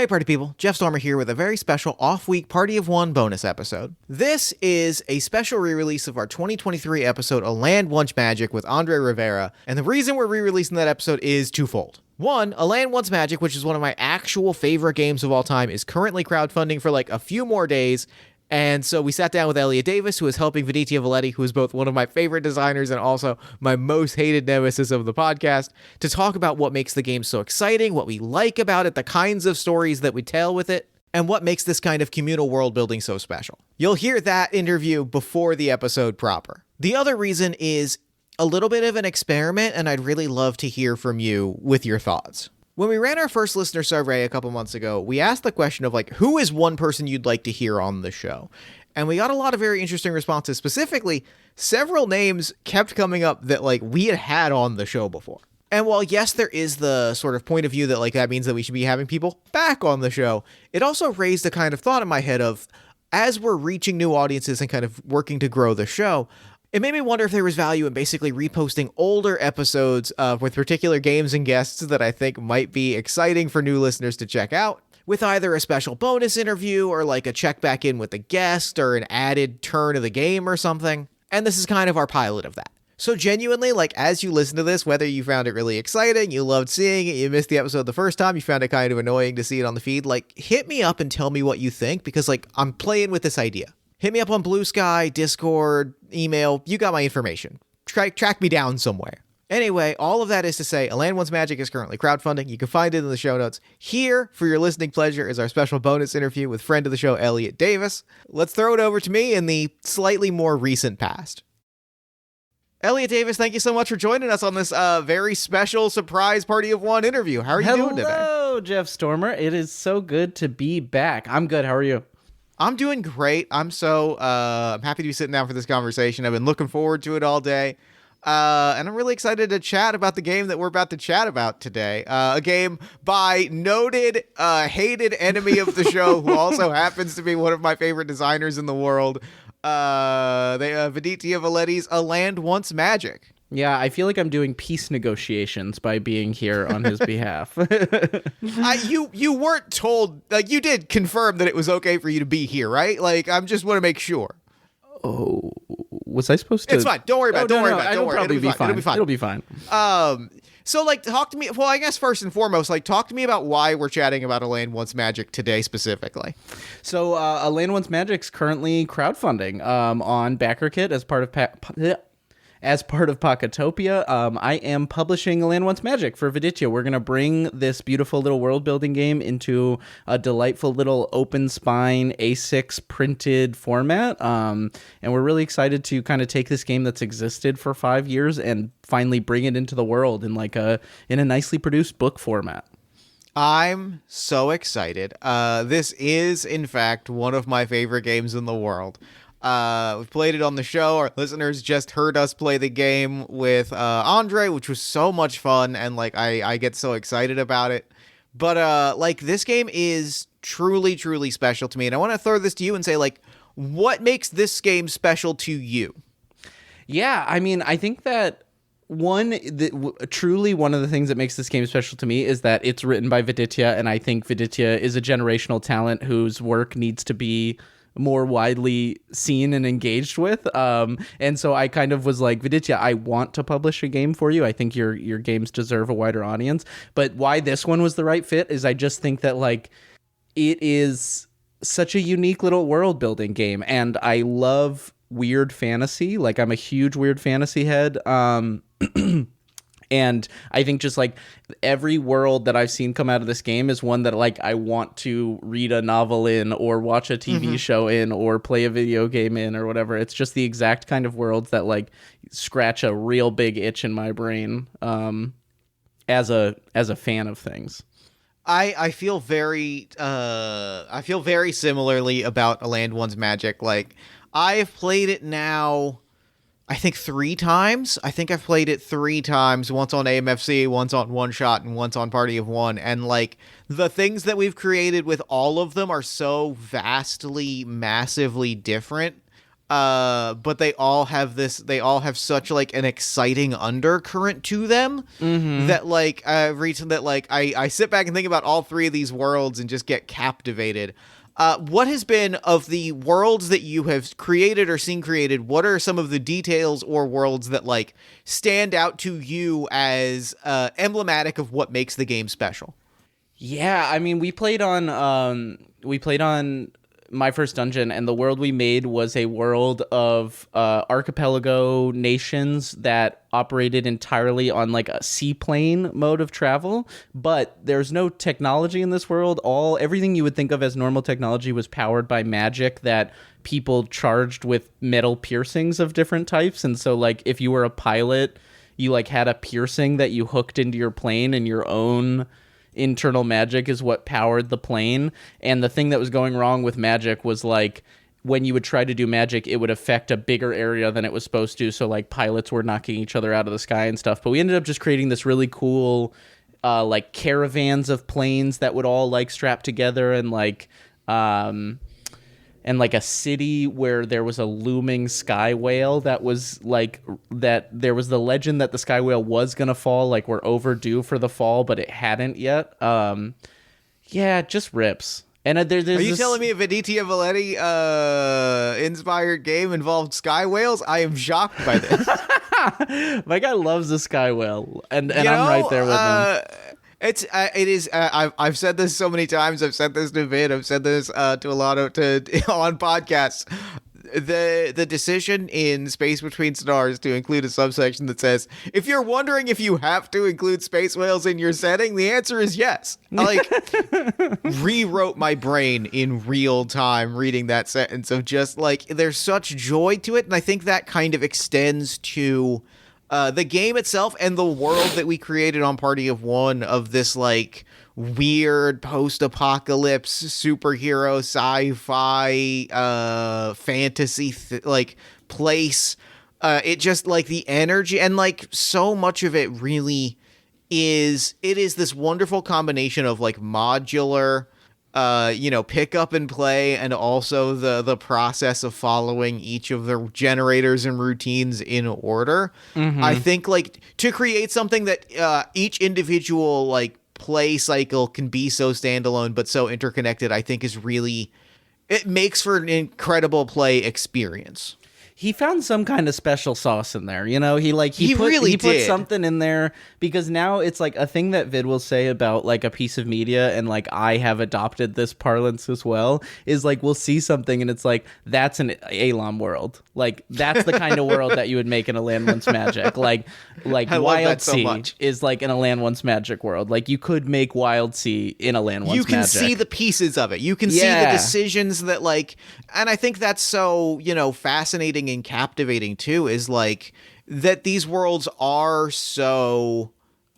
Hey party people, Jeff Stormer here with a very special off-week Party of One bonus episode. This is a special re-release of our 2023 episode, A Land Once Magic with Andre Rivera, and the reason we're re-releasing that episode is twofold. One, A Land Once Magic, which is one of my actual favorite games of all time, is currently crowdfunding for like a few more days, and so we sat down with Elliot Davis, who is helping Viditia Valetti, who is both one of my favorite designers and also my most hated nemesis of the podcast, to talk about what makes the game so exciting, what we like about it, the kinds of stories that we tell with it, and what makes this kind of communal world building so special. You'll hear that interview before the episode proper. The other reason is a little bit of an experiment, and I'd really love to hear from you with your thoughts. When we ran our first listener survey a couple months ago, we asked the question of like, who is one person you'd like to hear on the show? And we got a lot of very interesting responses. Specifically, several names kept coming up that like we had on the show before. And while yes, there is the sort of point of view that like that means that we should be having people back on the show, it also raised a kind of thought in my head of, as we're reaching new audiences and kind of working to grow the show, it made me wonder if there was value in basically reposting older episodes with particular games and guests that I think might be exciting for new listeners to check out, with either a special bonus interview or like a check back in with the guest or an added turn of the game or something. And this is kind of our pilot of that. So genuinely, like as you listen to this, whether you found it really exciting, you loved seeing it, you missed the episode the first time, you found it kind of annoying to see it on the feed, like hit me up and tell me what you think, because like I'm playing with this idea. Hit me up on Blue Sky, Discord, email. You got my information. Track me down somewhere. Anyway, all of that is to say, A Land Once Magic is currently crowdfunding. You can find it in the show notes. Here, for your listening pleasure, is our special bonus interview with friend of the show, Elliot Davis. Let's throw it over to me in the slightly more recent past. Elliot Davis, thank you so much for joining us on this very special surprise Party of One interview. How are you doing today? Hello, Jeff Stormer. It is so good to be back. I'm good. How are you? I'm doing great. I'm happy to be sitting down for this conversation. I've been looking forward to it all day. And I'm really excited to chat about the game that we're about to chat about today. A game by noted, hated enemy of the show, who also happens to be one of my favorite designers in the world. Viditia Valetti's A Land Once Magic. Yeah, I feel like I'm doing peace negotiations by being here on his behalf. You weren't told, like, you did confirm that it was okay for you to be here, right? Like, I just want to make sure. Oh, was I supposed to? It's fine. Don't worry about it. Don't worry about it. Don't worry. It'll be fine. It'll be fine. So, like, talk to me. Well, I guess first and foremost, like, talk to me about why we're chatting about A Land Once Magic today specifically. So, A Land Once Magic's currently crowdfunding on BackerKit as part of As part of Pocketopia. I am publishing A Land Once Magic for Viditia. We're going to bring this beautiful little world-building game into a delightful little open-spine A6 printed format. And we're really excited to kind of take this game that's existed for 5 years and finally bring it into the world in in a nicely produced book format. I'm so excited. This is, in fact, one of my favorite games in the world. We've played it on the show. Our listeners just heard us play the game with Andre, which was so much fun, and like I get so excited about it. But like this game is truly, truly special to me, and I want to throw this to you and say, like, what makes this game special to you? Yeah, I mean, I think that truly one of the things that makes this game special to me is that it's written by Viditia, and I think Viditia is a generational talent whose work needs to be more widely seen and engaged with. And so I kind of was like, Viditia, I want to publish a game for you. I think your games deserve a wider audience. But why this one was the right fit is I just think that like it is such a unique little world building game. And I love weird fantasy. Like I'm a huge weird fantasy head. And I think just like every world that I've seen come out of this game is one that like I want to read a novel in or watch a TV show in or play a video game in or whatever. It's just the exact kind of worlds that like scratch a real big itch in my brain as a fan of things. I feel very similarly about A Land Once Magic. Like I've played it now I think 3 times. I think I've played it 3 times, once on AMFC, once on One Shot, and once on Party of One. And like the things that we've created with all of them are so vastly, massively different. but they all have such like an exciting undercurrent to them that like I sit back and think about all three of these worlds and just get captivated. What has been, of the worlds that you have created or seen created, what are some of the details or worlds that like stand out to you as emblematic of what makes the game special? Yeah, I mean, we played on My First Dungeon, and the world we made was a world of archipelago nations that operated entirely on like a seaplane mode of travel. But there's no technology in this world. Everything you would think of as normal technology was powered by magic that people charged with metal piercings of different types. And so, like, if you were a pilot, you like had a piercing that you hooked into your plane, and your own internal magic is what powered the plane. And the thing that was going wrong with magic was like when you would try to do magic, it would affect a bigger area than it was supposed to. So like pilots were knocking each other out of the sky and stuff. But we ended up just creating this really cool like caravans of planes that would all like strap together, and like a city where there was a looming sky whale that was like that. There was the legend that the sky whale was going to fall, like we're overdue for the fall, but it hadn't yet. Yeah, it just rips. And there's Are you telling me a Venezia Valetti inspired game involved sky whales? I am shocked by this. My guy loves the sky whale, and I'm right there with him. I've said this so many times. I've said this to Vid. I've said this to a lot of on podcasts. The decision in Space Between Stars to include a subsection that says, if you're wondering if you have to include space whales in your setting, the answer is yes. I rewrote my brain in real time reading that sentence of just like, there's such joy to it. And I think that kind of extends to the game itself and the world that we created on Party of One, of this like weird post-apocalypse superhero sci-fi fantasy like place. It just like the energy, and like so much of it really is this wonderful combination of like modular pick up and play, and also the process of following each of the generators and routines in order. I think like to create something that each individual like play cycle can be so standalone but so interconnected, I think it makes for an incredible play experience. He found some kind of special sauce in there, he put something in there, because now it's like a thing that Vid will say about like a piece of media, and like I have adopted this parlance as well, is like we'll see something and it's like, that's an Elam world. Like that's the kind of world that you would make in a Land Once Magic. Like Wild Sea is like in a Land Once Magic world. Like you could make Wild Sea in a Land Once Magic. You can see the pieces of it. You can see the decisions that like, and I think that's so, fascinating and captivating too, is like that these worlds are so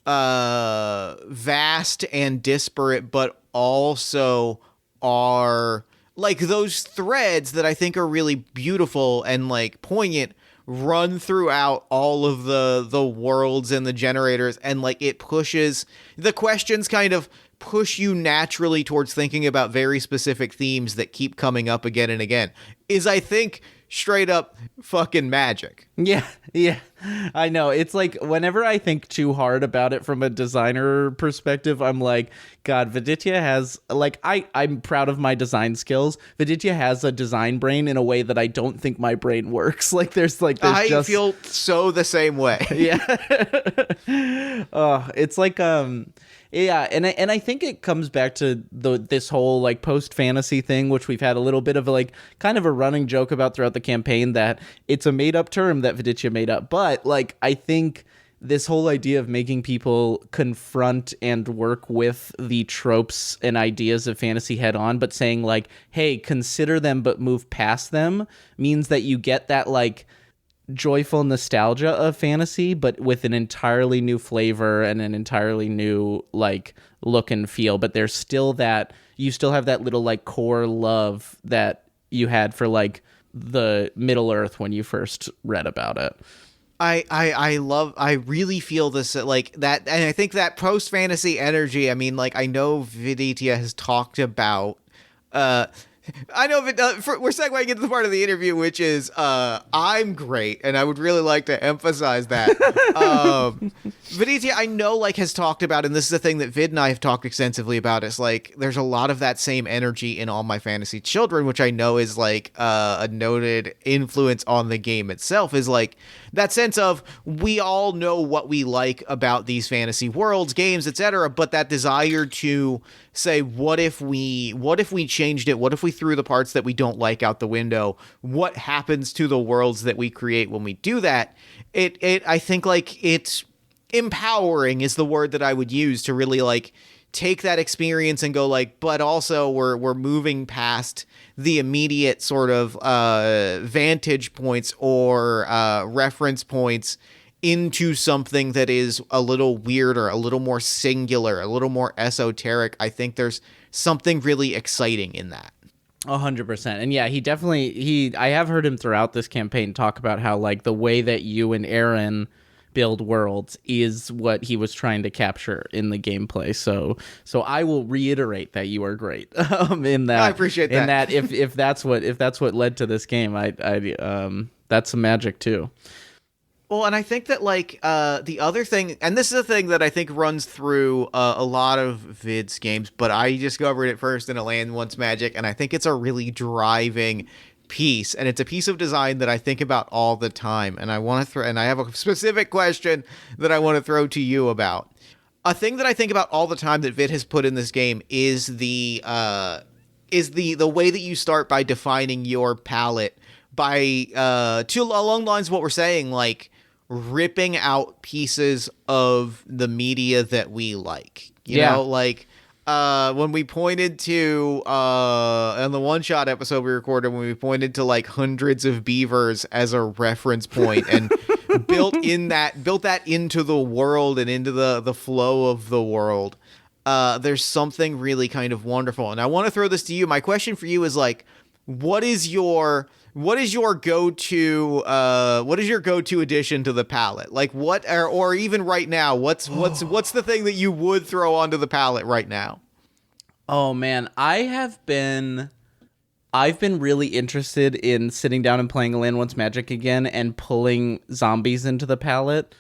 vast and disparate, but also are like those threads that I think are really beautiful and like poignant run throughout all of the worlds and the generators, and like it pushes the questions, kind of push you naturally towards thinking about very specific themes that keep coming up again and again, is I think straight up fucking magic. Yeah, I know. It's like whenever I think too hard about it from a designer perspective, I'm like, God, Viditya has like I'm proud of my design skills. Viditya has a design brain in a way that I don't think my brain works. Like I feel so the same way. Yeah. It's like yeah, and I think it comes back to this whole like post fantasy thing, which we've had a little bit of like kind of a running joke about throughout the campaign, that it's a made up term that Viditya made up. But like I think this whole idea of making people confront and work with the tropes and ideas of fantasy head on, but saying like, hey, consider them but move past them, means that you get that like joyful nostalgia of fantasy, but with an entirely new flavor and an entirely new like look and feel. But there's still that, you still have that little like core love that you had for like the Middle Earth when you first read about it. I really feel this like that, and I think that post fantasy energy, I mean, like I know Viditya has talked about I know, but we're segueing into the part of the interview, which is I'm great, and I would really like to emphasize that. Venezia, I know, like, has talked about, and this is a thing that Vid and I have talked extensively about, is, like, there's a lot of that same energy in All My Fantasy Children, which I know is, like, a noted influence on the game itself, is, like, that sense of we all know what we like about these fantasy worlds, games, etc., but that desire to say, what if we changed it? What if we threw the parts that we don't like out the window? What happens to the worlds that we create when we do that? I think, like, it's empowering is the word that I would use to really, like, take that experience and go, like, but also we're moving past the immediate sort of vantage points or reference points into something that is a little weirder, a little more singular, a little more esoteric. I think there's something really exciting in that. 100%. And yeah, I have heard him throughout this campaign talk about how, like, the way that you and Aaron build worlds is what he was trying to capture in the gameplay. So I will reiterate that you are great. In that, I appreciate that. In that, if that's what led to this game, that's some magic too. Well, and I think that, like, the other thing, and this is a thing that I think runs through a lot of Vid's games, but I discovered it first in A Land Once Magic, and I think it's a really driving piece, and it's a piece of design that I think about all the time, and I have a specific question that I want to throw to you about. A thing that I think about all the time that Vid has put in this game is the way that you start by defining your palette by along the lines of what we're saying, like, ripping out pieces of the media that we like. You know, like, when we pointed to on the one-shot episode we recorded, when we pointed to, like, hundreds of beavers as a reference point and built that into the world and into the flow of the world, there's something really kind of wonderful. And I want to throw this to you. My question for you is, like, what is your go-to addition to the palette? Like, what, or even right now, what's the thing that you would throw onto the palette right now? Oh man, I've been really interested in sitting down and playing A Land Once Magic again and pulling zombies into the palette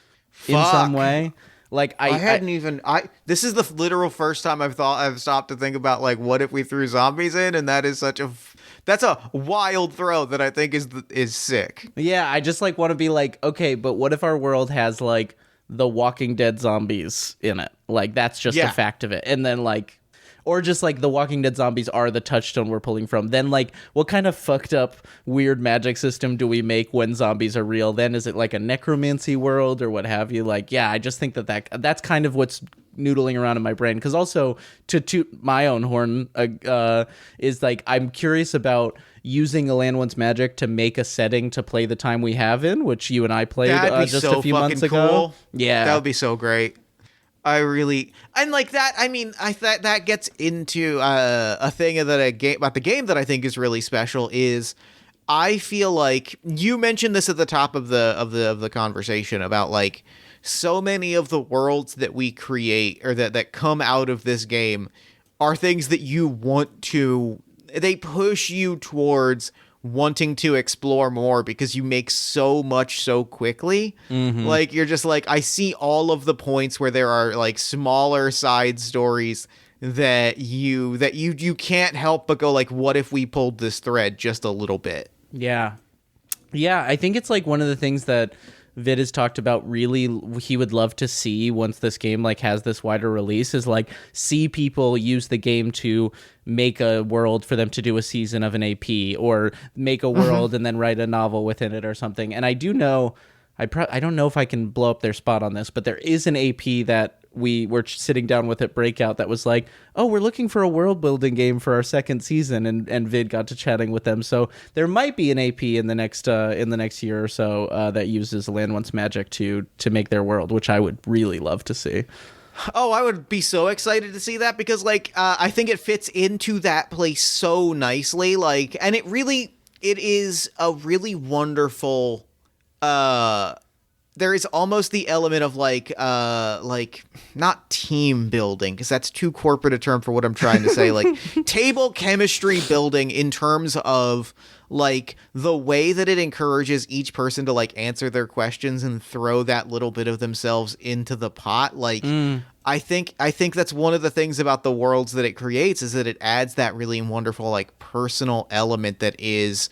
in some way. Like, this is the literal first time I've stopped to think about, like, what if we threw zombies in, and that is that's a wild throw that I think is sick. Yeah, I just, like, want to be like, okay, but what if our world has, like, the Walking Dead zombies in it? Like, that's just a fact of it. And then, like, or just, like, the Walking Dead zombies are the touchstone we're pulling from. Then, like, what kind of fucked up weird magic system do we make when zombies are real? Then is it, like, a necromancy world or what have you? Like, yeah, I just think that's kind of what's noodling around in my brain. Because also, to toot my own horn, is, like, I'm curious about using A Land Once Magic to make a setting to play the time we have in, which you and I played just a few months ago. Cool. Yeah, that would be so great. Like that. I mean, that gets into a thing about the game that I think is really special. Is I feel like you mentioned this at the top of the conversation about, like, so many of the worlds that we create or that come out of this game are things that you want to. They push you towards wanting to explore more because you make so much so quickly. Mm-hmm. Like, you're just like, I see all of the points where there are, like, smaller side stories that you can't help but go, like, what if we pulled this thread just a little bit? Yeah, I think it's, like, one of the things that Vid has talked about really he would love to see once this game, like, has this wider release, is, like, see people use the game to make a world for them to do a season of an AP, or make a world and then write a novel within it or something. And I do know, I don't know if I can blow up their spot on this, but there is an AP that we were sitting down with at Breakout that was like, oh, we're looking for a world building game for our second season, and Vid got to chatting with them. So there might be an AP in the next year or so that uses Land Once Magic to make their world, which I would really love to see. Oh, I would be so excited to see that because, like, I think it fits into that place so nicely. Like, and it is a really wonderful there is almost the element of like not team building, because that's too corporate a term for what I'm trying to say, like table chemistry building in terms of like the way that it encourages each person to like answer their questions and throw that little bit of themselves into the pot. Like I think that's one of the things about the worlds that it creates, is that it adds that really wonderful like personal element that is,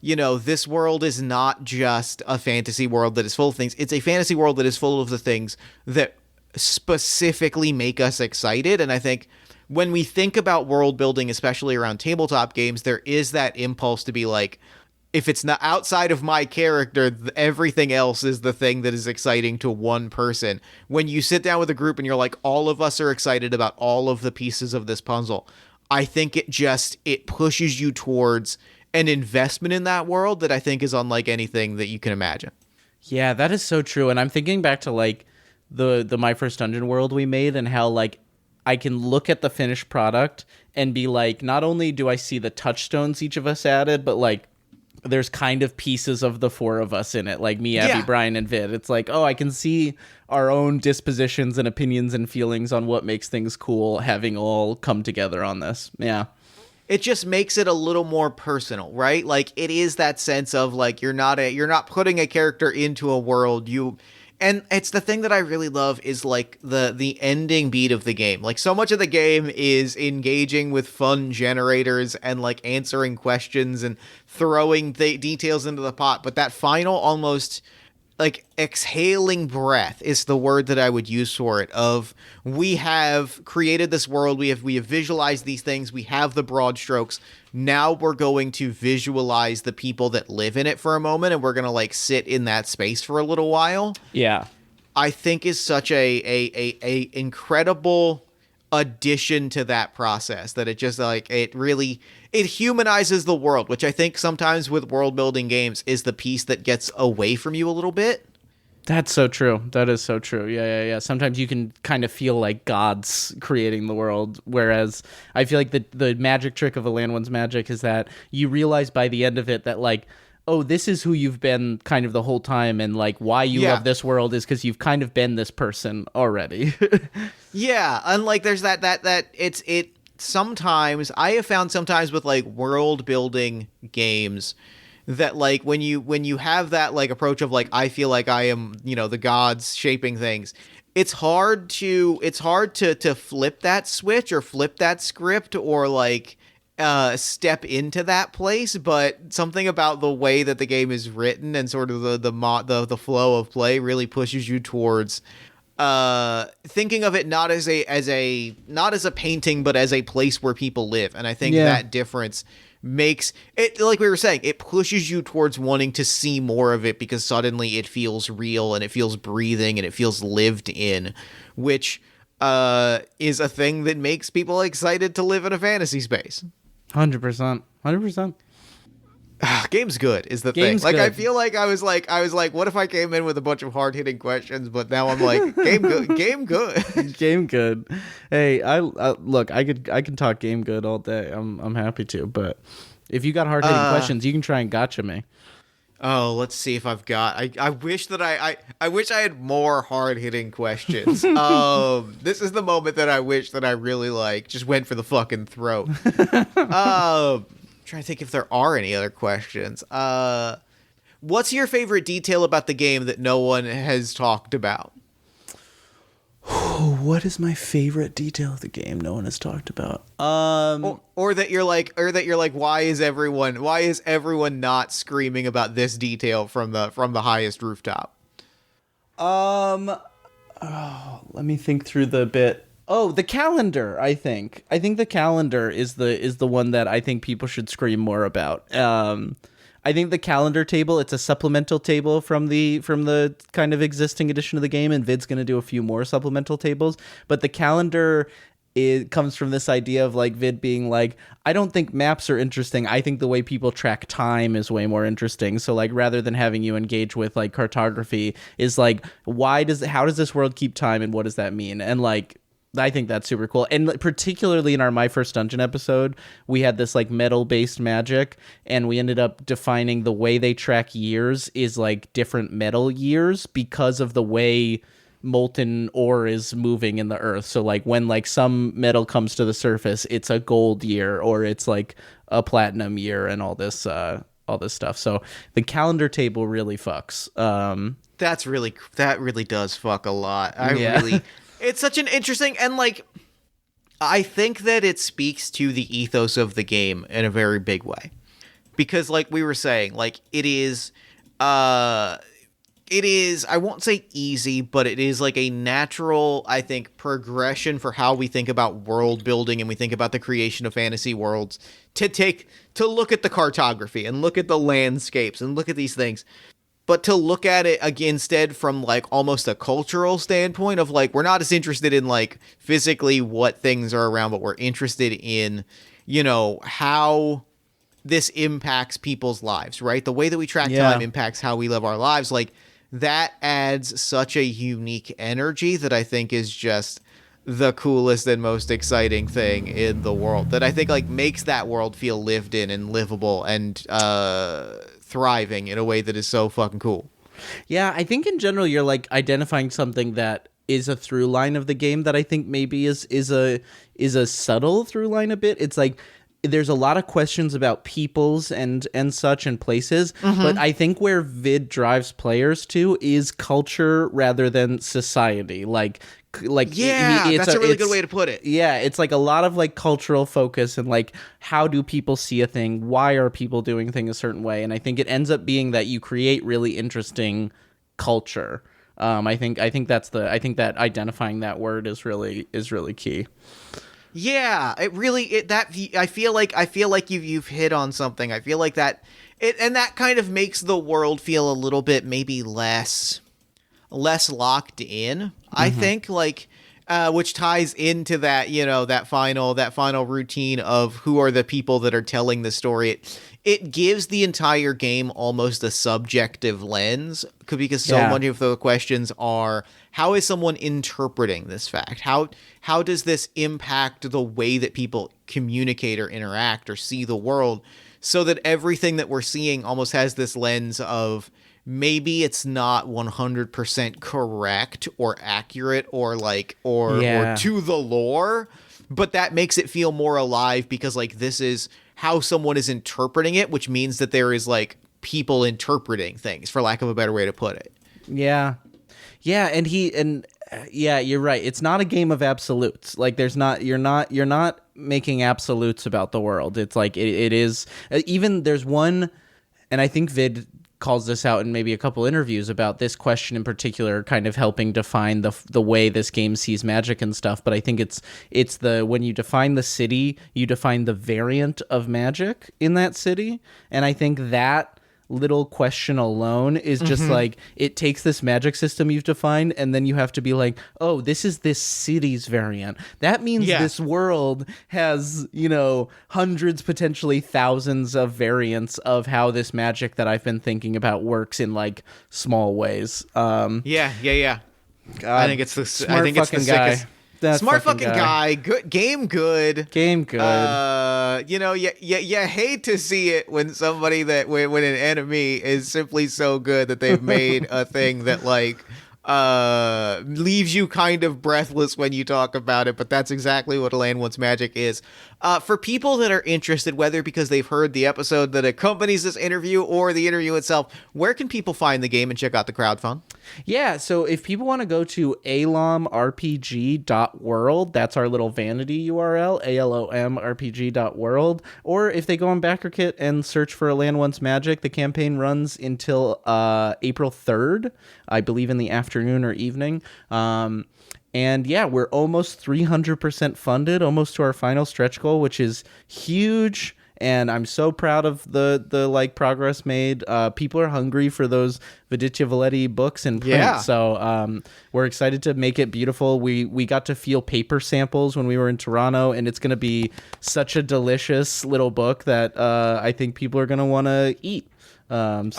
you know, this world is not just a fantasy world that is full of things. It's a fantasy world that is full of the things that specifically make us excited. And I think when we think about world building, especially around tabletop games, there is that impulse to be like, if it's not outside of my character, everything else is the thing that is exciting to one person. When you sit down with a group and you're like, all of us are excited about all of the pieces of this puzzle, I think it pushes you towards an investment in that world that I think is unlike anything that you can imagine. Yeah, that is so true. And I'm thinking back to like the My First Dungeon world we made, and how like I can look at the finished product and be like, not only do I see the touchstones each of us added, but like there's kind of pieces of the four of us in it, like me, Abby, Brian, and Vid. It's like, oh, I can see our own dispositions and opinions and feelings on what makes things cool having all come together on this. Yeah. It just makes it a little more personal, right? Like it is that sense of like you're not putting a character into a world. And it's the thing that I really love is like the ending beat of the game. Like so much of the game is engaging with fun generators and like answering questions and throwing details into the pot, but that final almost like exhaling breath is the word that I would use for it, of we have created this world, we have visualized these things, we have the broad strokes, now we're going to visualize the people that live in it for a moment, and we're going to like sit in that space for a little while. Yeah. I think is such a incredible addition to that process, that it just like it humanizes the world, which I think sometimes with world building games is the piece that gets away from you a little bit. That's so true. That is so true. Yeah. Sometimes you can kind of feel like gods creating the world, whereas I feel like the magic trick of a Land One's magic is that you realize by the end of it that like, oh, this is who you've been kind of the whole time, and like why you love this world is because you've kind of been this person already. Yeah, and like there's that it sometimes I have found sometimes with like world building games that like when you have that like approach of like I feel like I am, you know, the gods shaping things, it's hard to flip that switch or flip that script or like step into that place. But something about the way that the game is written and sort of the flow of play really pushes you towards thinking of it not as a painting but as a place where people live. And I think that difference makes it, like we were saying, it pushes you towards wanting to see more of it, because suddenly it feels real and it feels breathing and it feels lived in, which is a thing that makes people excited to live in a fantasy space. 100%. Game's good is the thing. Like, I feel like I was like, what if I came in with a bunch of hard hitting questions? But now I'm like, game good. Game good. Hey, I look, I can talk game good all day. I'm happy to. But if you got hard hitting questions, you can try and gotcha me. Oh, let's see if I've got. I wish that I wish I had more hard hitting questions. This is the moment that I wish that I really like just went for the fucking throat. Trying to think if there are any other questions. What's your favorite detail about the game that no one has talked about? What is my favorite detail of the game no one has talked about? Or that you're like, why is everyone not screaming about this detail from the highest rooftop? Let me think through the bit. Oh, the calendar, I think the calendar is the one that I think people should scream more about. I think the calendar table, it's a supplemental table from the kind of existing edition of the game, and Vid's going to do a few more supplemental tables, but the calendar, it comes from this idea of like Vid being like, I don't think maps are interesting. I think the way people track time is way more interesting. So like, rather than having you engage with like cartography, is like, how does this world keep time and what does that mean? And like, I think that's super cool. And particularly in our My First Dungeon episode, we had this like metal-based magic, and we ended up defining the way they track years is like different metal years because of the way molten ore is moving in the earth. So like when like some metal comes to the surface, it's a gold year or it's like a platinum year and all this stuff. So the calendar table really fucks. That really does fuck a lot. It's such an interesting, and like, I think that it speaks to the ethos of the game in a very big way, because like we were saying, like it is, I won't say easy, but it is like a natural, I think, progression for how we think about world building and we think about the creation of fantasy worlds to look at the cartography and look at the landscapes and look at these things. But to look at it again instead from like almost a cultural standpoint of like, we're not as interested in like physically what things are around, but we're interested in, you know, how this impacts people's lives, right? The way that we track time impacts how we live our lives. Like that adds such a unique energy that I think is just the coolest and most exciting thing in the world, that I think like makes that world feel lived in and livable and thriving in a way that is so fucking cool. Yeah, I think in general you're like identifying something that is a through line of the game that I think maybe is a subtle through line a bit. It's like there's a lot of questions about peoples and such and places, but I think where Vid drives players to is culture rather than society. That's a really good way to put it. Yeah, it's like a lot of like cultural focus and like how do people see a thing? Why are people doing things a certain way? And I think it ends up being that you create really interesting culture. I think that identifying that word is really key. Yeah, I feel like you've hit on something. I feel like that that kind of makes the world feel a little bit maybe less locked in. I think like which ties into that, you know, that final routine of who are the people that are telling the story. It gives the entire game almost a subjective lens, because so many of the questions are, how is someone interpreting this fact? How does this impact the way that people communicate or interact or see the world, so that everything that we're seeing almost has this lens of maybe it's not 100% correct or accurate or to the lore, but that makes it feel more alive because like this is how someone is interpreting it, which means that there is like people interpreting things, for lack of a better way to put it. Yeah. Yeah, and you're right. It's not a game of absolutes. Like you're not making absolutes about the world. It's like it is, even there's one, and I think Vid calls this out in maybe a couple interviews about this question in particular, kind of helping define the way this game sees magic and stuff. But I think it's when you define the city, you define the variant of magic in that city. And I think that little question alone is just like, it takes this magic system you've defined, and then you have to be like, oh, this is this city's variant. That means this world has, you know, hundreds, potentially thousands of variants of how this magic that I've been thinking about works in like small ways. God, I think it's the guy. Smart fucking guy. Good game. Good. You know, you hate to see it when somebody when an enemy is simply so good that they've made a thing that like leaves you kind of breathless when you talk about it. But that's exactly what Land Wants Magic is. For people that are interested, whether because they've heard the episode that accompanies this interview or the interview itself, where can people find the game and check out the crowdfund? Yeah, so if people want to go to alomrpg.world, that's our little vanity URL, alomrpg.world, or if they go on BackerKit and search for A Land Wants Magic, the campaign runs until April 3rd, I believe in the afternoon or evening. And yeah, we're almost 300% funded, almost to our final stretch goal, which is huge. And I'm so proud of the like progress made. People are hungry for those Viditya Valetti books in print. Yeah. So we're excited to make it beautiful. We got to feel paper samples when we were in Toronto, and it's going to be such a delicious little book that I think people are going to want to eat. Please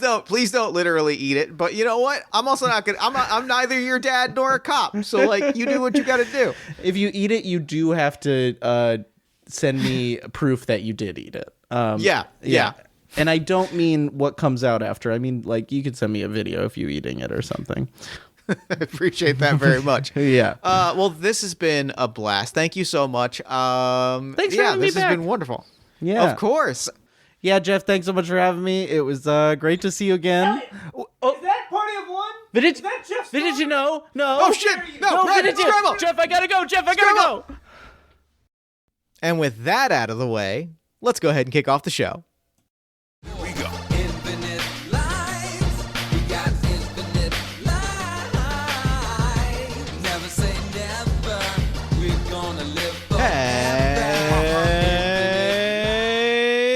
don't literally eat it. But you know what? I'm also not gonna. I'm neither your dad nor a cop. So like, you do what you got to do. If you eat it, you do have to send me proof that you did eat it. Yeah. And I don't mean what comes out after. I mean, like, you could send me a video of you eating it or something. I appreciate that very much. Yeah. Well, this has been a blast. Thank you so much. Thanks for having me this has back. been wonderful. Yeah. Of course. Yeah, Jeff, thanks so much for having me. It was great to see you again. Is that Party of One? Is that Jeff Did you know? No. Oh shit! No, Brad, scramble! Jeff, I gotta go. Jeff, I gotta go. And with that out of the way, let's go ahead and kick off the show. We go. Infinite lives, we got infinite lives. Never say never, we're gonna live forever.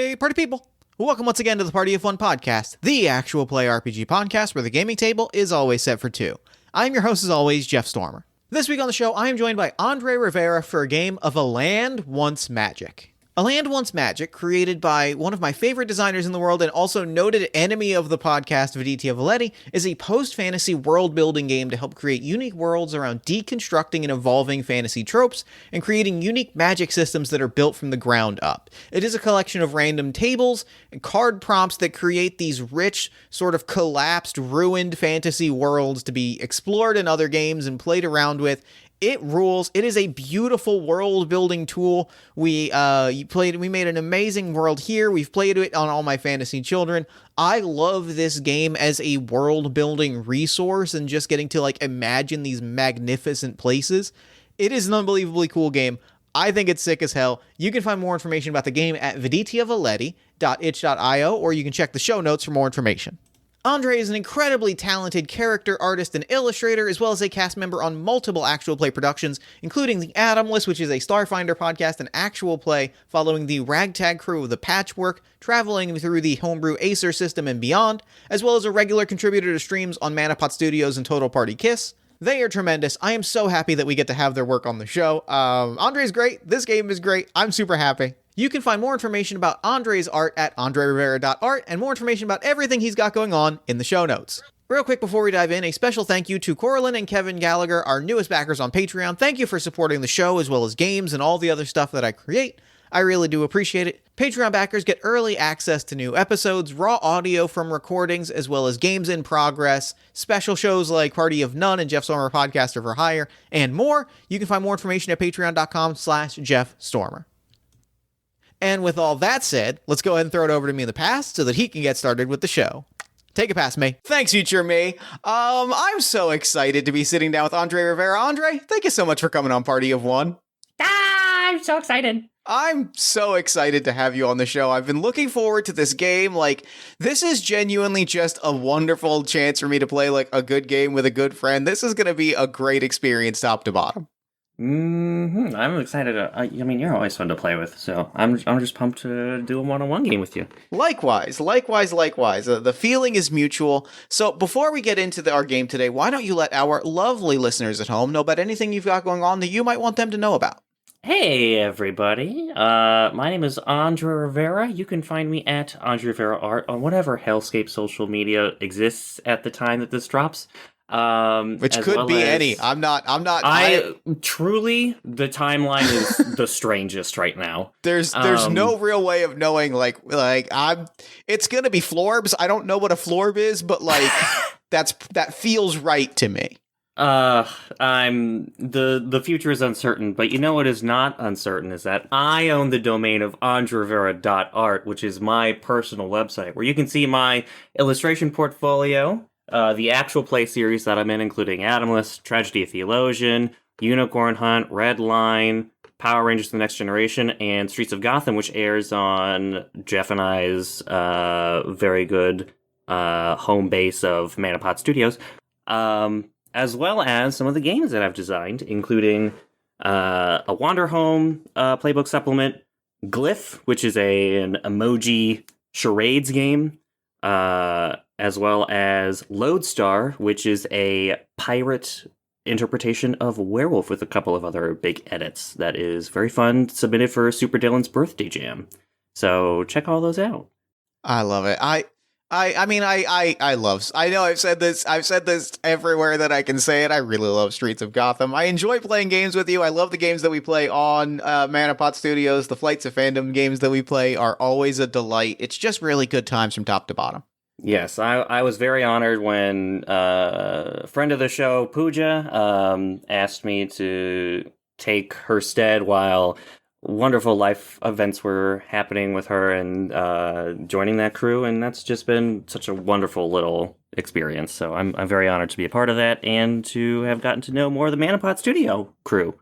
Hey, party people. Welcome once again to the Party of One podcast, the actual play RPG podcast where the gaming table is always set for two. I'm your host as always, Jeff Stormer. This week on the show, I am joined by Andre Rivera for a game of A Land Once Magic. A Land Once Magic, created by one of my favorite designers in the world and also noted enemy of the podcast, Viditya Valetti, is a post-fantasy world-building game to help create unique worlds around deconstructing and evolving fantasy tropes and creating unique magic systems that are built from the ground up. It is a collection of random tables and card prompts that create these rich, sort of collapsed, ruined fantasy worlds to be explored in other games and played around with. It rules. It is a beautiful world-building tool. We made an amazing world here. We've played it on All My Fantasy Children. I love this game as a world-building resource and just getting to like imagine these magnificent places. It is an unbelievably cool game. I think it's sick as hell. You can find more information about the game at vidityavaletti.itch.io, or you can check the show notes for more information. Andre is an incredibly talented character artist and illustrator, as well as a cast member on multiple actual play productions, including The Atomless, which is a Starfinder podcast and actual play following the ragtag crew of the Patchwork, traveling through the homebrew Acer system and beyond, as well as a regular contributor to streams on Manapot Studios and Total Party Kiss. They are tremendous. I am so happy that we get to have their work on the show. Andre's great. This game is great. I'm super happy. You can find more information about Andre's art at andrerivera.art and more information about everything he's got going on in the show notes. Real quick before we dive in, a special thank you to Coraline and Kevin Gallagher, our newest backers on Patreon. Thank you for supporting the show as well as games and all the other stuff that I create. I really do appreciate it. Patreon backers get early access to new episodes, raw audio from recordings, as well as games in progress, special shows like Party of None and Jeff Stormer Podcaster for Hire, and more. You can find more information at patreon.com/JeffStormer. And with all that said, let's go ahead and throw it over to me in the past so that he can get started with the show. Take it past me. Thanks, future me. I'm so excited to be sitting down with Andre Rivera. Andre, thank you so much for coming on Party of One. I'm so excited. I'm so excited to have you on the show. I've been looking forward to this game. Like, this is genuinely just a wonderful chance for me to play like a good game with a good friend. This is going to be a great experience top to bottom. I'm excited. I mean, you're always fun to play with, so I'm just pumped to do a one-on-one game with you. Likewise. The feeling is mutual. So before we get into our game today, why don't you let our lovely listeners at home know about anything you've got going on that you might want them to know about? Hey, everybody. My name is Andre Rivera. You can find me at Andre Rivera Art on whatever hellscape social media exists at the time that this drops. Which could be any. I'm not. Truly, the timeline is the strangest right now. There's no real way of knowing. It's gonna be Florbs. I don't know what a Florb is, but like that feels right to me. The future is uncertain, but you know what is not uncertain is that I own the domain of andrerivera.art, which is my personal website, where you can see my illustration portfolio, the actual play series that I'm in, including Atomless, Tragedy of Theologian, Unicorn Hunt, Red Line, Power Rangers The Next Generation, and Streets of Gotham, which airs on Jeff and I's very good home base of Manapot Studios, as well as some of the games that I've designed, including a Wander Home playbook supplement, Glyph, which is an emoji charades game, as well as Lodestar, which is a pirate interpretation of Werewolf with a couple of other big edits. That is very fun, submitted for Super Dylan's birthday jam. So check all those out. I love it. I mean, I love. I know I've said this. I've said this everywhere that I can say it. I really love Streets of Gotham. I enjoy playing games with you. I love the games that we play on Manapot Studios. The Flights of Fandom games that we play are always a delight. It's just really good times from top to bottom. Yes, I was very honored when a friend of the show, Pooja, asked me to take her stead while wonderful life events were happening with her and joining that crew, and that's just been such a wonderful little experience. So I'm very honored to be a part of that and to have gotten to know more of the Manapot Studio crew.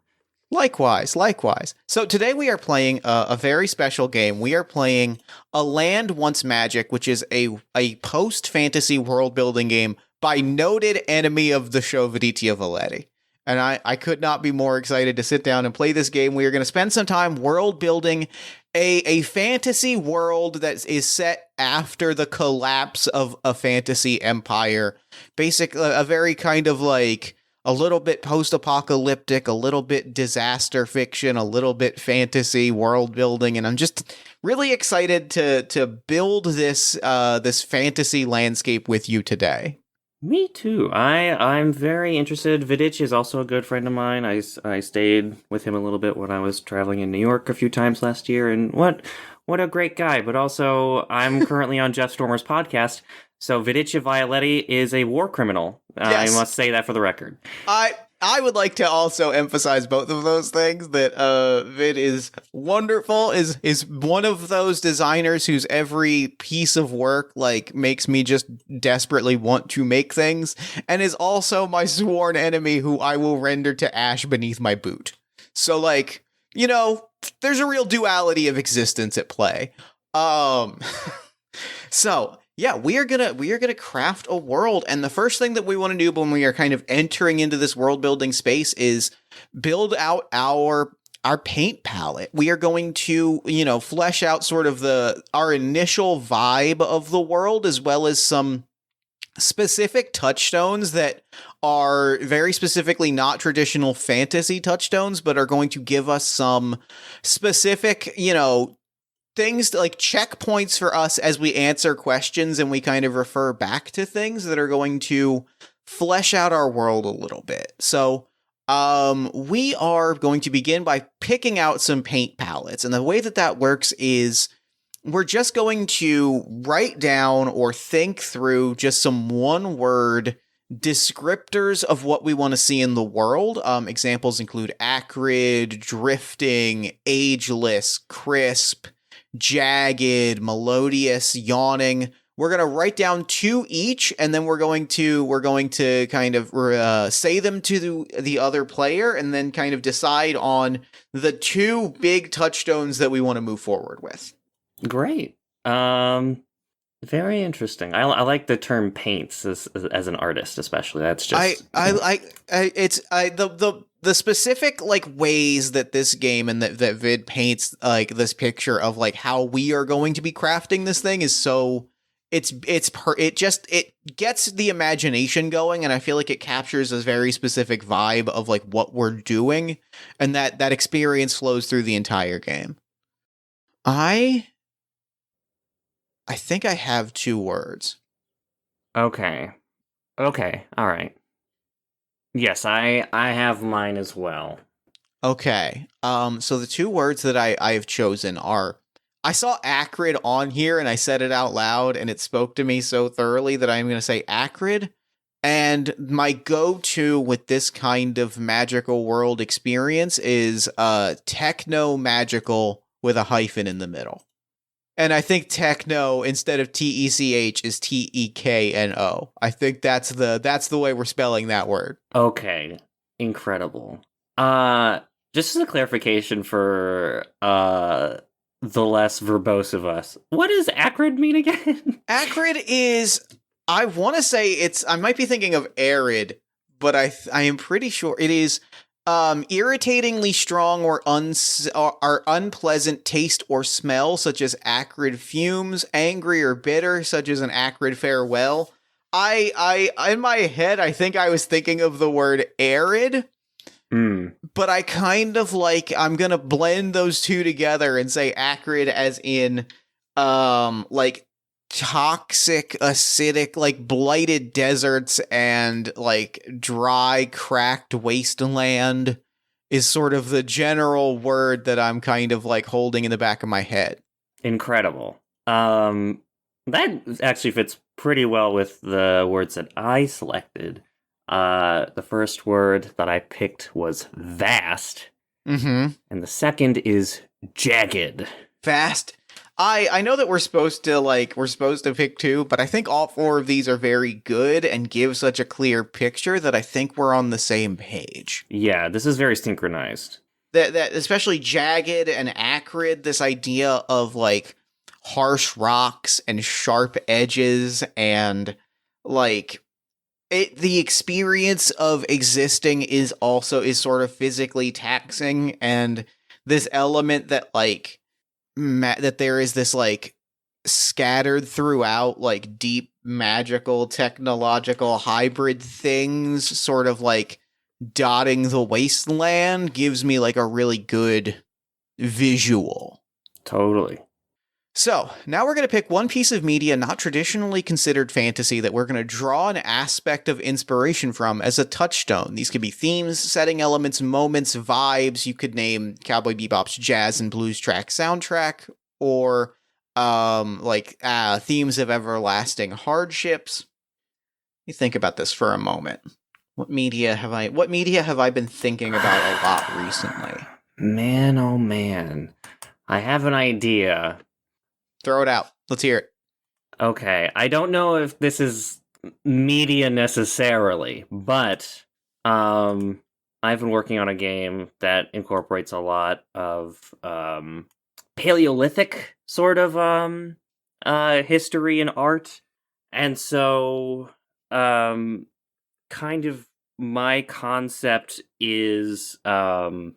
Likewise, likewise. So today we are playing a very special game. We are playing A Land Once Magic, which is a post-fantasy world-building game by noted enemy of the show, Viditya Valetti. And I could not be more excited to sit down and play this game. We are going to spend some time world-building a fantasy world that is set after the collapse of a fantasy empire. Basically, a very kind of like a little bit post-apocalyptic, a little bit disaster fiction, a little bit fantasy world building, and I'm just really excited to build this this fantasy landscape with you today. Me too. I'm very interested. Viditch is also a good friend of mine. I stayed with him a little bit when I was traveling in New York a few times last year, and what a great guy. But also, I'm currently on Jeff Stormer's podcast, so Viditya Violetti is a war criminal. Yes. I must say that for the record. I would like to also emphasize both of those things, that Vid is wonderful, is one of those designers whose every piece of work like makes me just desperately want to make things, and is also my sworn enemy who I will render to ash beneath my boot. So like, you know, there's a real duality of existence at play. So yeah, we are gonna craft a world, and the first thing that we want to do when we are kind of entering into this world building space is build out our paint palette. We are going to, you know, flesh out sort of our initial vibe of the world, as well as some specific touchstones that are very specifically not traditional fantasy touchstones, but are going to give us some specific, you know, things like checkpoints for us as we answer questions, and we kind of refer back to things that are going to flesh out our world a little bit. So we are going to begin by picking out some paint palettes, and the way that works is we're just going to write down or think through just some one-word descriptors of what we want to see in the world. Examples include acrid, drifting, ageless, crisp, jagged, melodious, yawning. We're going to write down 2 each, and then we're going to kind of say them to the other player, and then kind of decide on the 2 big touchstones that we want to move forward with. Great. Very interesting. I like the term paints as an artist, especially. That's just the specific like ways that this game and that Vid paints like this picture of like how we are going to be crafting this thing is so it gets the imagination going, and I feel like it captures a very specific vibe of like what we're doing, and that experience flows through the entire game. I think I have 2 words. Okay. All right. Yes, I have mine as well. Okay. So the 2 words that I've chosen are, I saw acrid on here and I said it out loud, and it spoke to me so thoroughly that I'm going to say acrid. And my go-to with this kind of magical world experience is techno magical with a hyphen in the middle. And I think techno, instead of TECH, is TEKNO. I think that's the way we're spelling that word. Okay. Incredible. Just as a clarification for the less verbose of us, what does acrid mean again? Acrid is, I want to say I might be thinking of arid, but I am pretty sure it is irritatingly strong or unpleasant taste or smell, such as acrid fumes, angry or bitter, such as an acrid farewell. I in my head, I think I was thinking of the word arid, but I kind of like, I'm going to blend those 2 together and say acrid as in, like toxic, acidic, like blighted deserts and like dry, cracked wasteland is sort of the general word that I'm kind of like holding in the back of my head. Incredible. That actually fits pretty well with the words that I selected. The first word that I picked was vast, Mm-hmm. and the second is jagged. Fast. I know that we're supposed to pick two, but I think all four of these are very good and give such a clear picture that I think we're on the same page. Yeah, this is very synchronized. That especially jagged and acrid, this idea of like harsh rocks and sharp edges and like the experience of existing is sort of physically taxing, and this element that like that there is this like scattered throughout like deep magical technological hybrid things sort of like dotting the wasteland gives me like a really good visual. Totally. So now we're going to pick one piece of media not traditionally considered fantasy that we're going to draw an aspect of inspiration from as a touchstone. These could be themes, setting elements, moments, vibes. You could name Cowboy Bebop's jazz and blues track soundtrack, or themes of everlasting hardships. You think about this for a moment. What media have I been thinking about a lot recently? Man, oh man. I have an idea. Throw it out. Let's hear it. Okay, I don't know if this is media necessarily, but I've been working on a game that incorporates a lot of Paleolithic sort of history and art. And so kind of my concept is the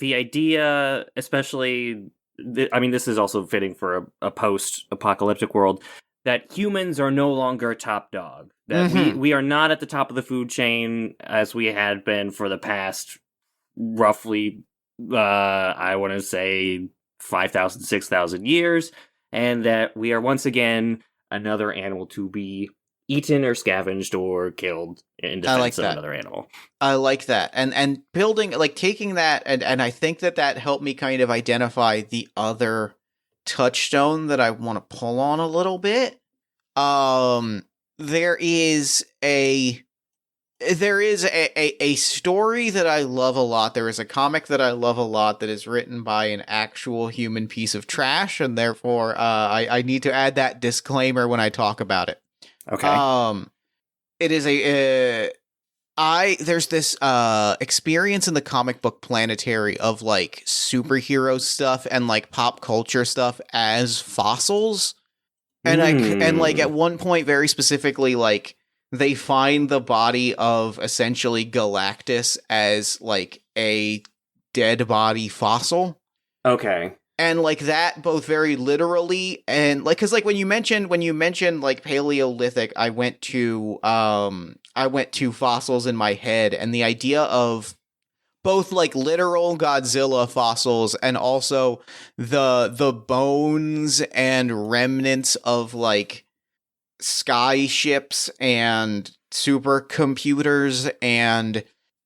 idea, especially this is also fitting for a post-apocalyptic world, that humans are no longer top dog. That we are not at the top of the food chain as we had been for the past roughly, I want to say 5,000, 6,000 years, and that we are once again another animal to be eaten or scavenged or killed in defense of another animal. I like that. And building, like taking that, and I think that helped me kind of identify the other touchstone that I want to pull on a little bit. There is a story that I love a lot. There is a comic that I love a lot that is written by an actual human piece of trash, and therefore I need to add that disclaimer when I talk about it. Okay. It is there's this experience in the comic book planetary of like superhero stuff and like pop culture stuff as fossils. And like at one point very specifically, like they find the body of essentially Galactus as like a dead body fossil. Okay. And like that both very literally and like, cause like when you mentioned like Paleolithic, I went to fossils in my head, and the idea of both like literal Godzilla fossils and also the bones and remnants of like sky ships and supercomputers and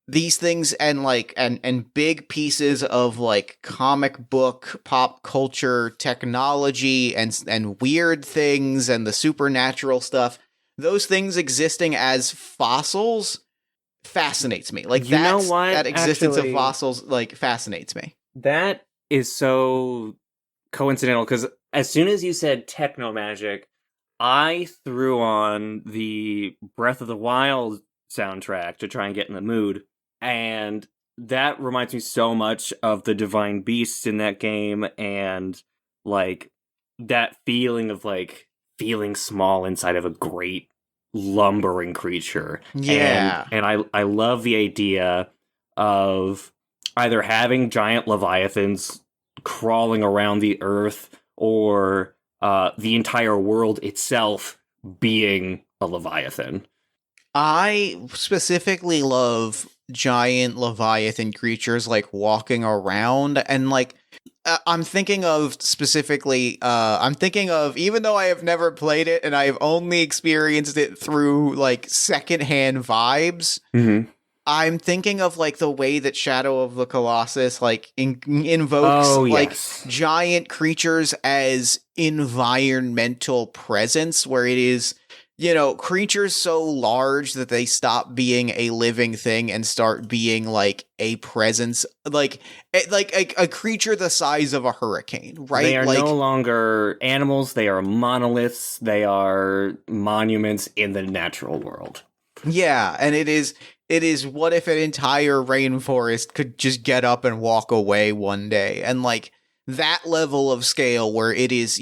these things and like and big pieces of like comic book pop culture technology and weird things and the supernatural stuff, those things existing as fossils fascinates me. Like that existence of fossils like fascinates me. That is so coincidental, because as soon as you said techno magic, I threw on the Breath of the Wild soundtrack to try and get in the mood. And that reminds me so much of the divine beasts in that game, and like that feeling of like feeling small inside of a great lumbering creature. Yeah. And I love the idea of either having giant leviathans crawling around the earth, or the entire world itself being a leviathan. I specifically love giant leviathan creatures like walking around, and like I'm thinking of specifically, even though I have never played it and I have only experienced it through like secondhand vibes, Mm-hmm. I'm thinking of like the way that Shadow of the Colossus like invokes Oh, like yes. giant creatures as environmental presence, where it is, creatures so large that they stop being a living thing and start being like a presence, like a creature the size of a hurricane, right? They are like no longer animals. They are monoliths. They are monuments in the natural world. Yeah, and it is what if an entire rainforest could just get up and walk away one day, and like that level of scale where it is,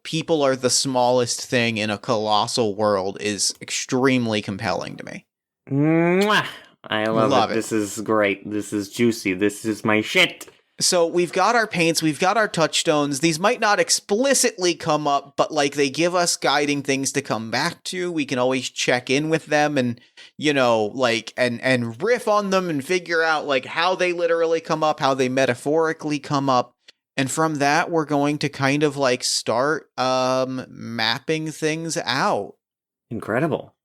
people are the smallest thing in a colossal world is extremely compelling to me. Mwah! I love it. It. This is great. This is juicy. This is my shit. So we've got our paints, we've got our touchstones. These might not explicitly come up, but like they give us guiding things to come back to. We can always check in with them and, and riff on them and figure out like how they literally come up, how they metaphorically come up. And from that, we're going to kind of like start mapping things out. Incredible.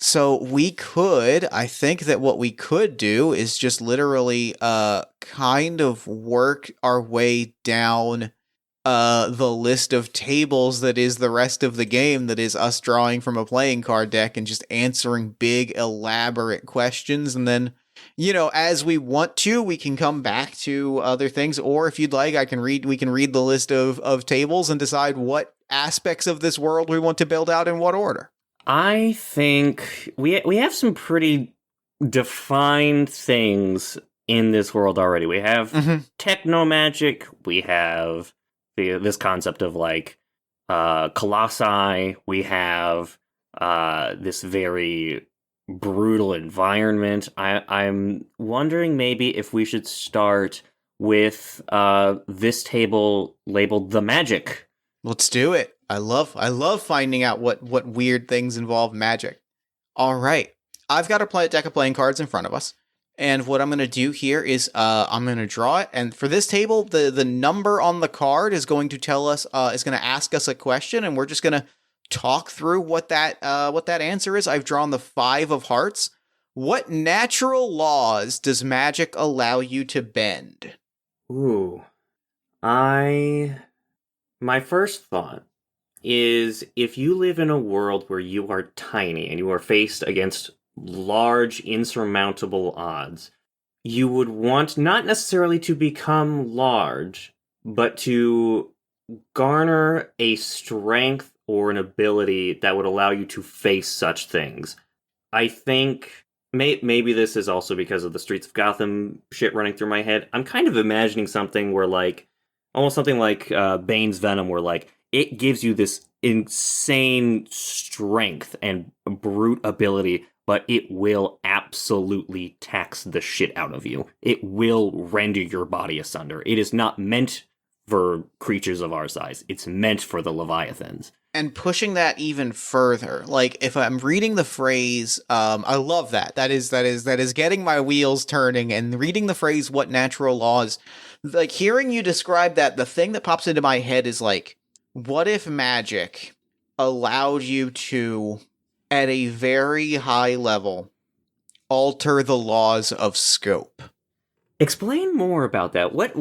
So I think that what we could do is just literally kind of work our way down the list of tables that is the rest of the game, that is us drawing from a playing card deck and just answering big elaborate questions. And then, as we want to, we can come back to other things, or if you'd like, we can read the list of tables and decide what aspects of this world we want to build out in what order. I think we have some pretty defined things in this world already. We have techno magic. We have this concept of like colossi. We have this very brutal environment. I'm wondering maybe if we should start with this table labeled the magic. Let's do it. I love finding out what weird things involve magic. All right. I've got a deck of playing cards in front of us. And what I'm going to do here is I'm going to draw it. And for this table, the number on the card is going to tell us, is going to ask us a question. And we're just going to talk through what that answer is. I've drawn the 5 of hearts. What natural laws does magic allow you to bend? Ooh. My first thought is if you live in a world where you are tiny and you are faced against large, insurmountable odds, you would want not necessarily to become large, but to garner a strength or an ability that would allow you to face such things. I think maybe this is also because of the Streets of Gotham shit running through my head. I'm kind of imagining something where almost something like Bane's Venom, where like it gives you this insane strength and brute ability, but it will absolutely tax the shit out of you. It will render your body asunder. It is not meant for creatures of our size. It's meant for the Leviathans. And pushing that even further, like if I'm reading the phrase, I love that. That is getting my wheels turning, and reading the phrase, what natural laws, like hearing you describe that, the thing that pops into my head is like, what if magic allowed you to, at a very high level, alter the laws of scope? Explain more about that. What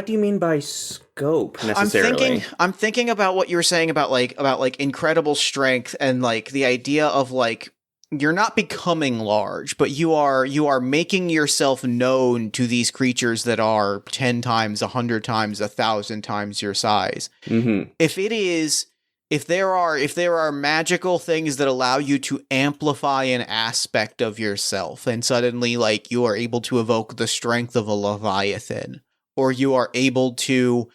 do you mean by scope necessarily? I'm thinking about what you were saying about incredible strength, and like the idea of like you're not becoming large, but you are making yourself known to these creatures that are 10 times, 100 times, 1,000 times your size. Mm-hmm. If there are magical things that allow you to amplify an aspect of yourself, and suddenly like you are able to evoke the strength of a Leviathan, or you are able to,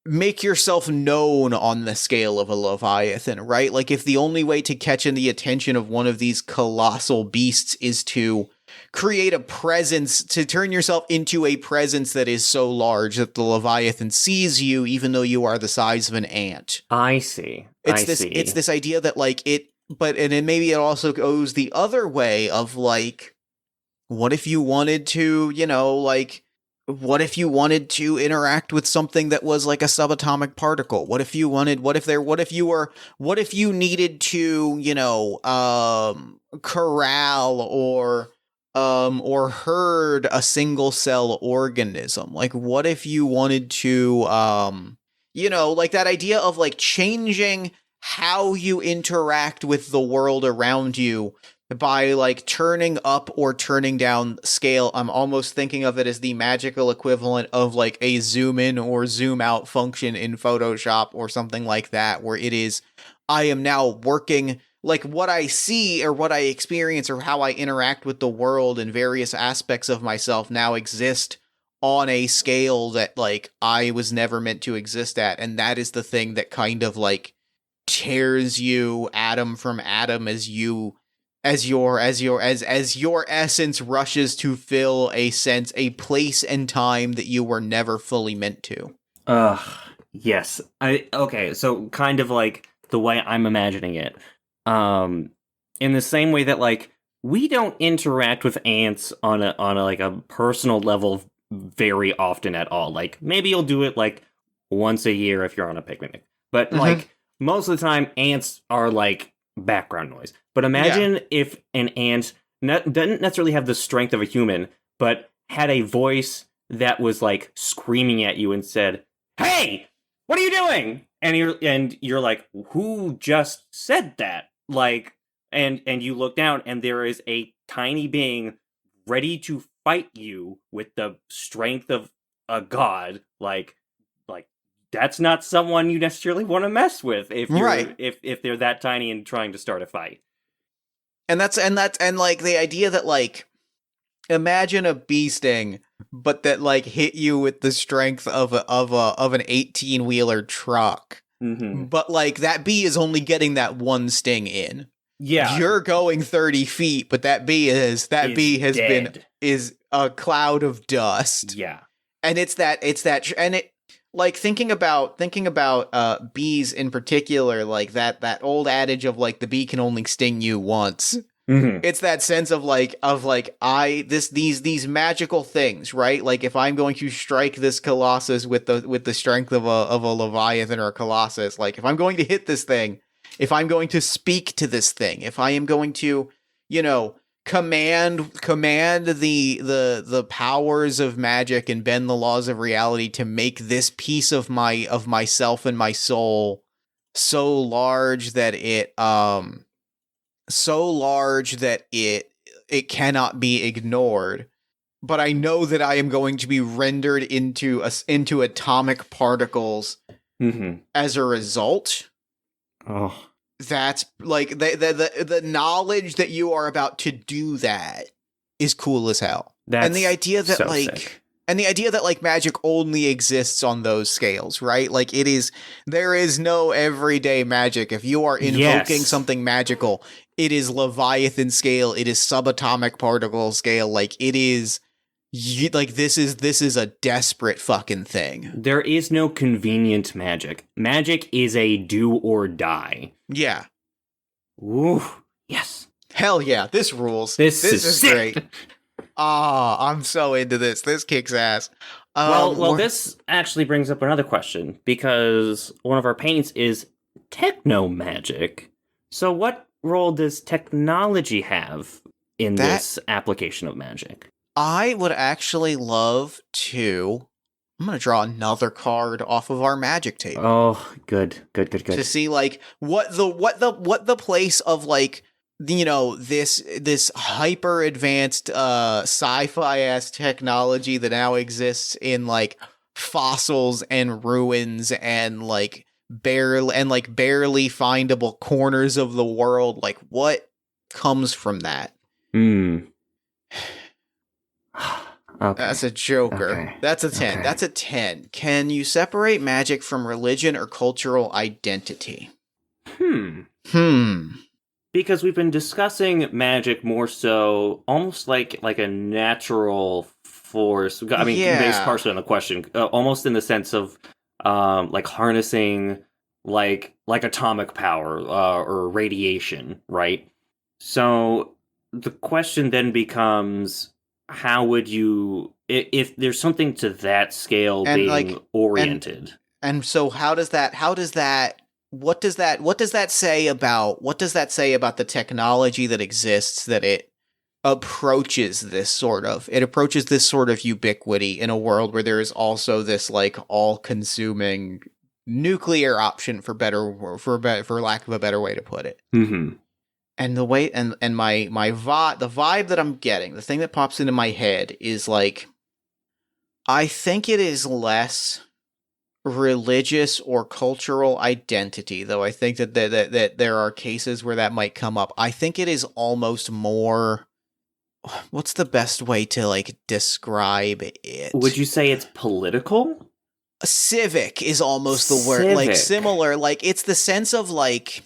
make yourself known on the scale of a Leviathan, right? Like if the only way to catch in the attention of one of these colossal beasts is to create a presence, to turn yourself into a presence that is so large that the Leviathan sees you, even though you are the size of an ant. I see. It's this idea that like maybe it also goes the other way of like, what if you wanted to, what if you wanted to interact with something that was like a subatomic particle? What if you needed to, corral or herd a single cell organism? Like, what if you wanted to, like that idea of like changing how you interact with the world around you by like turning up or turning down scale. I'm almost thinking of it as the magical equivalent of like a zoom in or zoom out function in Photoshop or something like that, where it is, I am now working, like what I see or what I experience or how I interact with the world and various aspects of myself now exist on a scale that like I was never meant to exist at. And that is the thing that kind of like tears you atom from atom as your essence rushes to fill a place and time that you were never fully meant to. Yes. Okay, so kind of like the way I'm imagining it. In the same way that like we don't interact with ants on a like a personal level very often at all. Like maybe you'll do it like once a year if you're on a picnic. But like most of the time ants are like background noise. But imagine if an ant doesn't necessarily have the strength of a human, but had a voice that was like screaming at you and said, "Hey, what are you doing?" And you're like, "Who just said that?" Like, and you look down and there is a tiny being ready to fight you with the strength of a god. Like that's not someone you necessarily want to mess with if you're if they're that tiny and trying to start a fight. And that's like the idea that like imagine a bee sting, but that like hit you with the strength of an 18-wheeler truck. Mm-hmm. But like that bee is only getting that one sting in. Yeah, You're going 30 feet, but that bee is a cloud of dust. Yeah, and it's that and it. Like thinking about bees in particular, like that old adage of like the bee can only sting you once. Mm-hmm. It's that sense of these magical things, right? Like if I'm going to strike this colossus with the strength of a leviathan or a colossus, like if I'm going to hit this thing, if I'm going to speak to this thing, if I am going to, command the powers of magic and bend the laws of reality to make this piece of myself and my soul so large that it cannot be ignored, but I know that I am going to be rendered into atomic particles as a result. Oh, That's like the knowledge that you are about to do that is cool as hell. And the idea that magic only exists on those scales, right? Like there is no everyday magic. If you are invoking something magical, it is Leviathan scale, it is subatomic particle scale, like it is this is a desperate fucking thing. There is no convenient magic. Magic is a do or die. Yeah. Ooh, yes. Hell yeah, this rules. This is great. I'm so into this. This kicks ass. Well, this actually brings up another question, because one of our paints is techno magic. So what role does technology have in this application of magic? I would actually love to. I'm going to draw another card off of our magic table. Oh, good. To see like what the place of like this hyper advanced sci-fi ass technology that now exists in like fossils and ruins and like barely findable corners of the world, like what comes from that. Okay. That's a joker. Okay. That's a 10. Okay. That's a 10. Can you separate magic from religion or cultural identity? Because we've been discussing magic more so almost like a natural force. I mean, based partially on the question, almost in the sense of like harnessing like atomic power or radiation, right? So the question then becomes, how would you, if there's something to that scale And, being like, oriented? And so what does that say about the technology that exists, that it approaches this sort of ubiquity in a world where there is also this like all-consuming nuclear option, for lack of a better way to put it. Mm-hmm. And the way and the vibe that I'm getting, the thing that pops into my head is like, I think it is less religious or cultural identity, though I think that there are cases where that might come up. I think it is almost more, what's the best way to like describe it? Would you say it's political? Civic is almost the word, like Civic. similar, like it's the sense of like,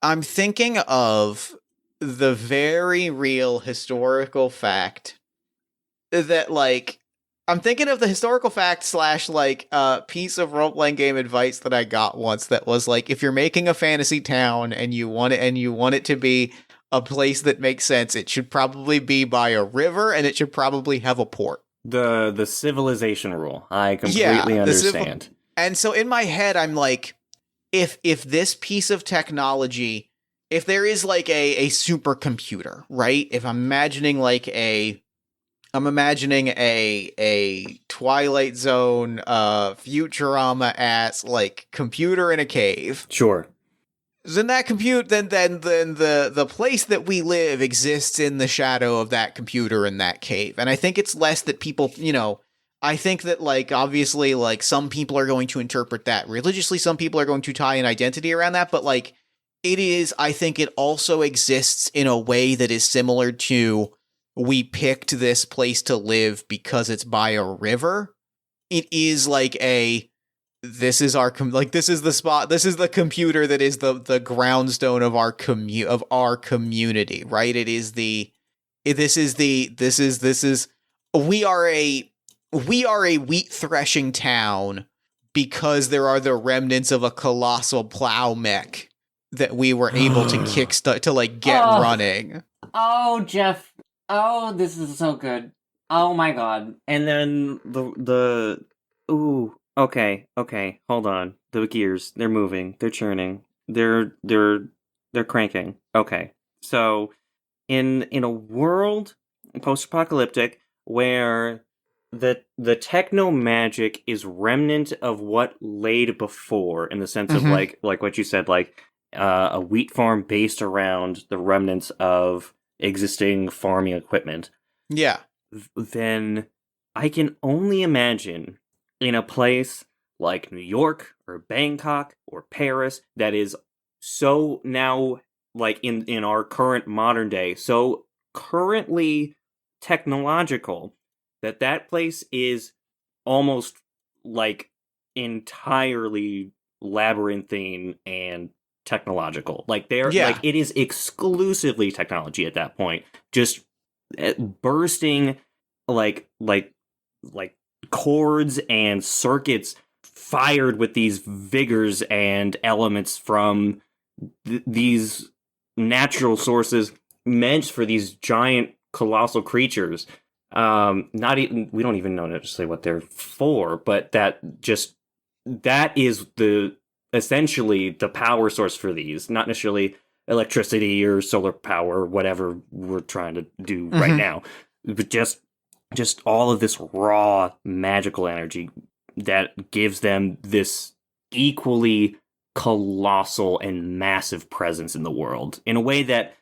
I'm thinking of the very real historical fact that like, I'm thinking of the historical fact / like piece of role-playing game advice that I got once that was like, if you're making a fantasy town and you want it to be a place that makes sense, it should probably be by a river and it should probably have a port. The civilization rule. I completely Yeah, understand. And so in my head, I'm like, if this piece of technology, if there is like a supercomputer, right? If I'm imagining a Twilight Zone, Futurama-ass like computer in a cave. Sure. Then that then the place that we live exists in the shadow of that computer in that cave. And I think it's less that people, I think that like obviously like some people are going to interpret that religiously, some people are going to tie an identity around that, but like I think it also exists in a way that is similar to, we picked this place to live because it's by a river. It is like this is the spot, this is the computer that is the groundstone of our community, right? We are a wheat threshing town because there are the remnants of a colossal plow mech that we were able to kickstart to like get running. Oh, Jeff. Oh, this is so good. Oh my god. And then ooh, okay, hold on. The gears, they're moving, they're churning. They're cranking. Okay. So in a world post-apocalyptic where the techno magic is remnant of what laid before, in the sense of like what you said, like a wheat farm based around the remnants of existing farming equipment. Yeah. Then I can only imagine in a place like New York or Bangkok or Paris that is so now, like in our current modern day, so currently technological, that place is almost like entirely labyrinthine and technological. Like like it is exclusively technology at that point, just bursting like chords and circuits fired with these vigors and elements from these natural sources meant for these giant colossal creatures. Not even, we don't even know necessarily what they're for, but that is essentially the power source for these, not necessarily electricity or solar power or whatever we're trying to do right now, but just all of this raw magical energy that gives them this equally colossal and massive presence in the world, in a way that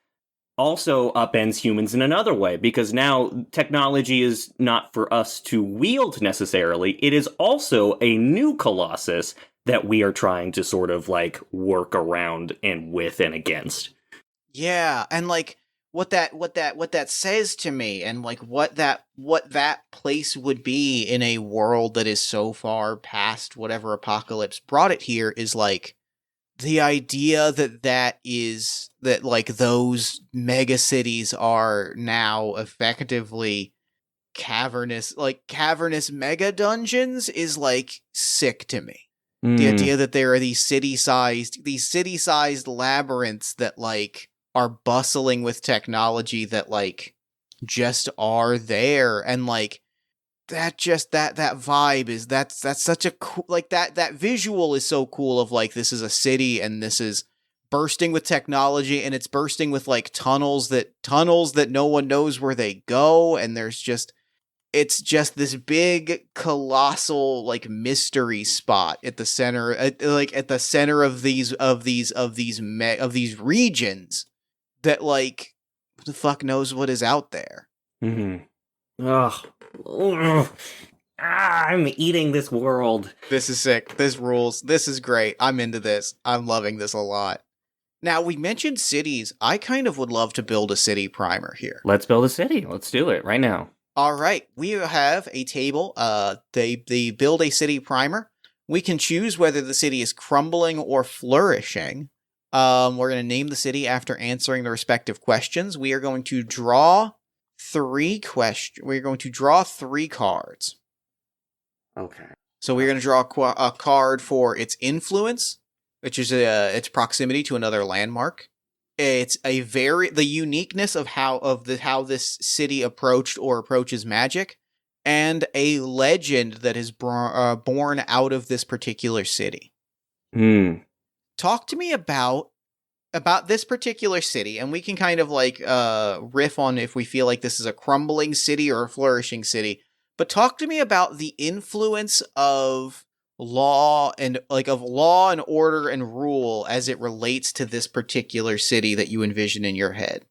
also upends humans in another way, because now technology is not for us to wield necessarily. It is also a new colossus that we are trying to sort of like work around and with and against. Yeah, and like what that says to me, and like what that place would be in a world that is so far past whatever apocalypse brought it here, is like the idea that like those mega cities are now effectively cavernous mega dungeons is like sick to me. The idea that there are these city-sized labyrinths that like are bustling with technology that like just are there. And like that vibe is that's such a cool, like that visual is so cool of like this is a city and this is bursting with technology, and it's bursting with like tunnels that no one knows where they go, and it's just this big colossal like mystery spot at the center, at the center of these regions that like who the fuck knows what is out there. Ugh. Ugh. I'm eating this world. This is sick. This rules. This is great. I'm into this. I'm loving this a lot. Now, we mentioned cities. I kind of would love to build a city primer here. Let's build a city. Let's do it right now. All right. We have a table. They build a city primer. We can choose whether the city is crumbling or flourishing. We're going to name the city after answering the respective questions. We are going to draw three cards. Okay. So we're going to draw a card for its influence, which is its proximity to another landmark. It's the uniqueness of how this city approaches magic, and a legend that is born out of this particular city. Talk to me about this particular city, and we can kind of like riff on if we feel like this is a crumbling city or a flourishing city. But talk to me about the influence of law and order and rule as it relates to this particular city that you envision in your head.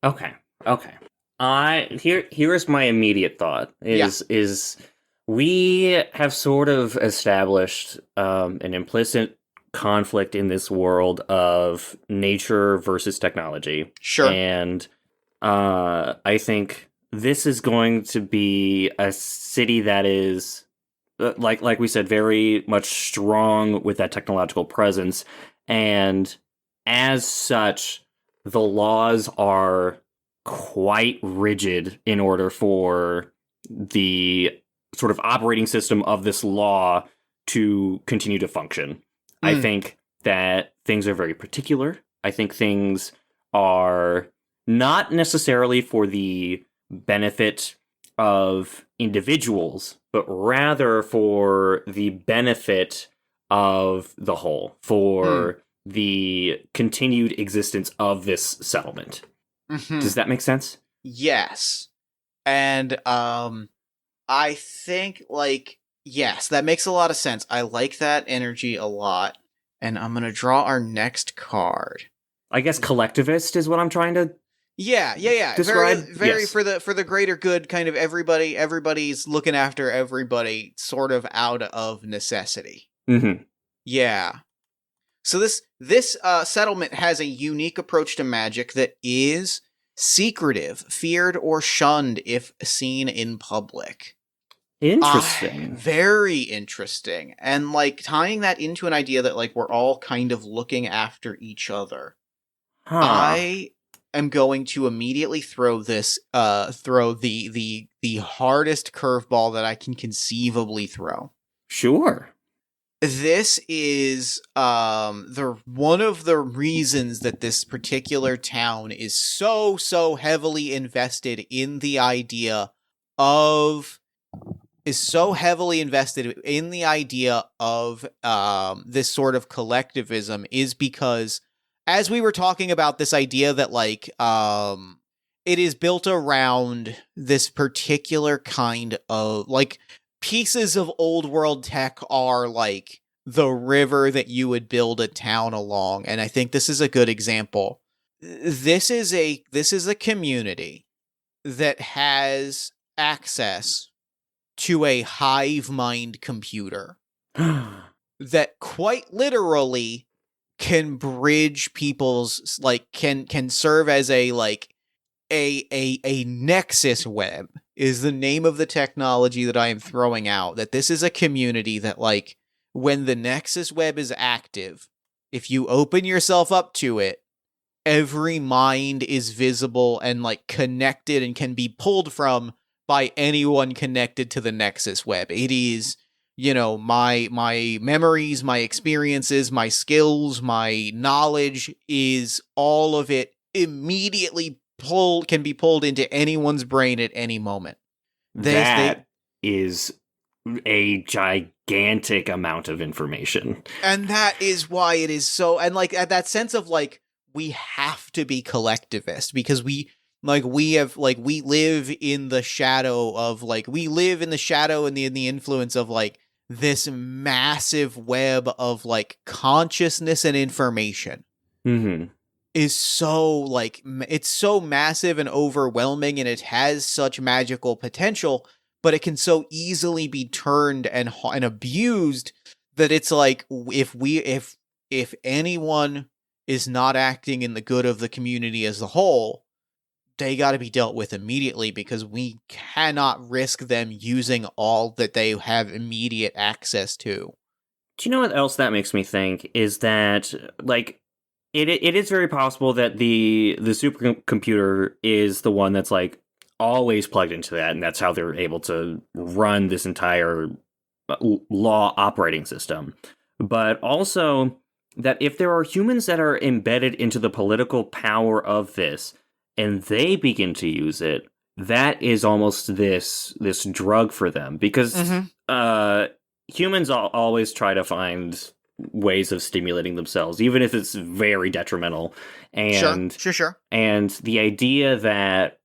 Okay. Here is my immediate thought is we have sort of established an implicit conflict in this world of nature versus technology. Sure. And I think this is going to be a city that is like we said, very much strong with that technological presence, and as such, the laws are quite rigid in order for the sort of operating system of this law to continue to function. I think that things are very particular. I think things are not necessarily for the benefit of individuals, but rather for the benefit of the whole, for the continued existence of this settlement. Mm-hmm. Does that make sense? Yes. And I think yes, that makes a lot of sense. I like that energy a lot. And I'm going to draw our next card. I guess collectivist is what I'm trying to Yeah. describe. Very Yes. for the greater good, kind of everybody's looking after everybody sort of out of necessity. Mm-hmm. Yeah. So this settlement has a unique approach to magic that is secretive, feared, or shunned if seen in public. Interesting. Very interesting. And like tying that into an idea that like we're all kind of looking after each other. Huh. I am going to immediately throw the hardest curveball that I can conceivably throw. Sure. This is one of the reasons that this particular town is so heavily invested in the idea of this sort of collectivism, is because as we were talking about this idea that like it is built around this particular kind of like pieces of old world tech are like the river that you would build a town along, and I think this is a good example. This is a community that has access to a hive mind computer that quite literally can bridge people's like can serve as a like a nexus web is the name of the technology that I am throwing out. That this is a community that like when the nexus web is active, if you open yourself up to it, every mind is visible and like connected and can be pulled from by anyone connected to the nexus web. It is, you know, my memories, my experiences, my skills, my knowledge is all of it immediately can be pulled into anyone's brain at any moment. That is a gigantic amount of information. And that is why it is so, and like at that sense of like, we have to be collectivist because we live in the shadow of like, we live in the shadow and in the influence of like this massive web of like consciousness and information. Mm-hmm. Is so like, it's so massive and overwhelming, and it has such magical potential, but it can so easily be turned and abused that it's like, if anyone is not acting in the good of the community as a whole, they got to be dealt with immediately, because we cannot risk them using all that they have immediate access to. Do you know what else that makes me think is that, like, it is very possible that the supercomputer is the one that's like always plugged into that, and that's how they're able to run this entire law operating system. But also that if there are humans that are embedded into the political power of this, and they begin to use it, that is almost this drug for them, because humans always try to find ways of stimulating themselves, even if it's very detrimental. And Sure. And the idea that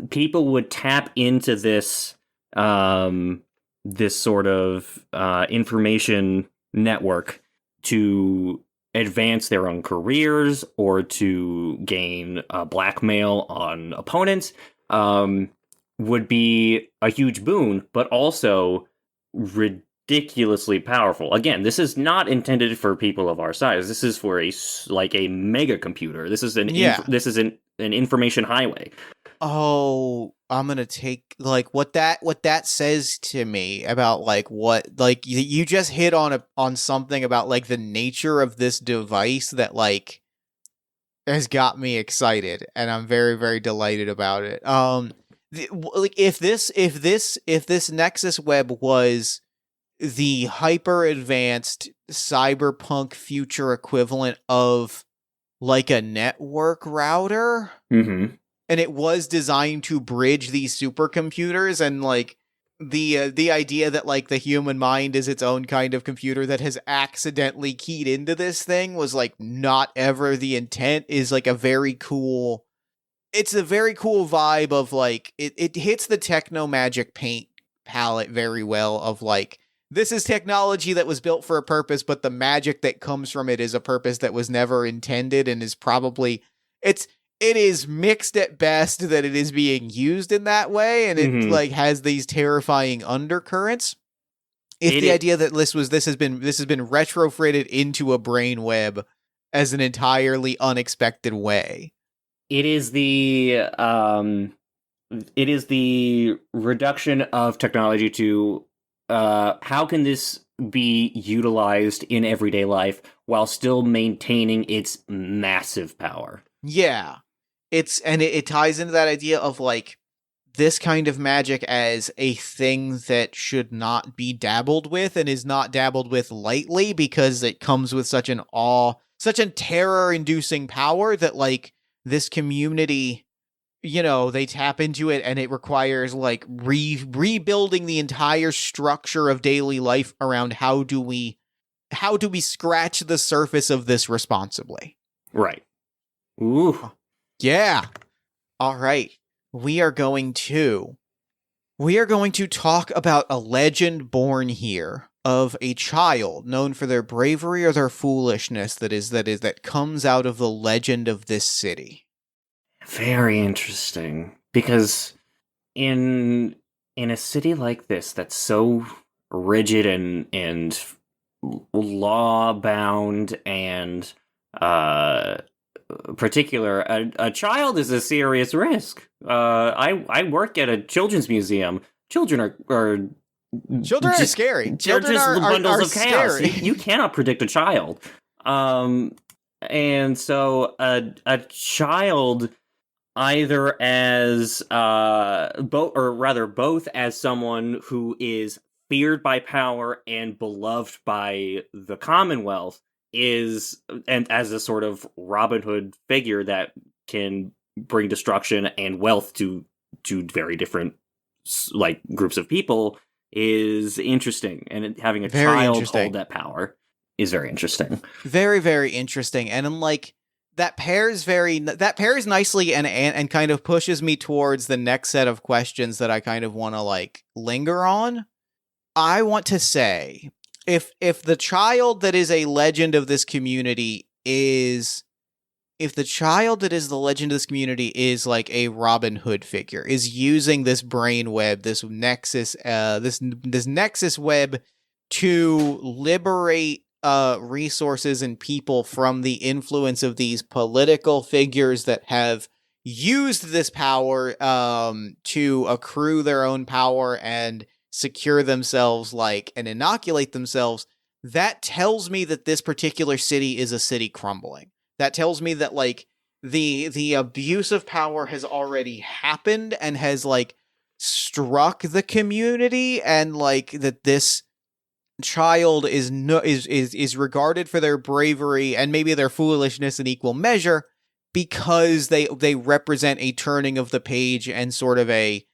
people would tap into this this sort of information network to advance their own careers or to gain blackmail on opponents would be a huge boon, but also ridiculously powerful. Again, this is not intended for people of our size. This is for a mega computer. This is an information highway. Oh, I'm gonna take like what that says to me about like what, like you just hit on something about like the nature of this device that like has got me excited, and I'm very, very delighted about it. Like if this Nexus Web was the hyper advanced cyberpunk future equivalent of like a network router, Mm-hmm. and it was designed to bridge these supercomputers, and like the idea that like the human mind is its own kind of computer that has accidentally keyed into this thing was like not ever the intent, is like a very cool, it's a very cool vibe of like it hits the techno magic paint palette very well of like, this is technology that was built for a purpose, but the magic that comes from it is a purpose that was never intended, and is probably it is mixed at best that it is being used in that way, and it like has these terrifying undercurrents. If the idea that this has been retrofitted into a brain web as an entirely unexpected way. It is the reduction of technology to how can this be utilized in everyday life while still maintaining its massive power. Yeah. It ties into that idea of like this kind of magic as a thing that should not be dabbled with, and is not dabbled with lightly, because it comes with such a terror-inducing power that like this community, you know, they tap into it, and it requires like rebuilding the entire structure of daily life around how do we scratch the surface of this responsibly. Right. Ooh. Yeah. All right. We are going to talk about a legend born here of a child known for their bravery or their foolishness that comes out of the legend of this city. Very interesting, because in a city like this that's so rigid and law bound and particular, a child is a serious risk. I work at a children's museum. Children are scary. They're just bundles of chaos. Scary. You cannot predict a child. And so a child, either as both as someone who is feared by power and beloved by the Commonwealth, and as a sort of Robin Hood figure that can bring destruction and wealth to very different like groups of people is interesting, and having a Very child interesting. hold that power is very interesting. Very, very interesting. And I'm like, that pairs nicely and kind of pushes me towards the next set of questions that I kind of want to like linger on. I want to say, if the child that is a legend of this community is like a Robin Hood figure, is using this brain web, this nexus web to liberate resources and people from the influence of these political figures that have used this power to accrue their own power and secure themselves and inoculate themselves, that tells me that this particular city is a city crumbling. That tells me that the abuse of power has already happened and has struck the community, and that this child is regarded for their bravery and maybe their foolishness in equal measure, because they represent a turning of the page and sort of a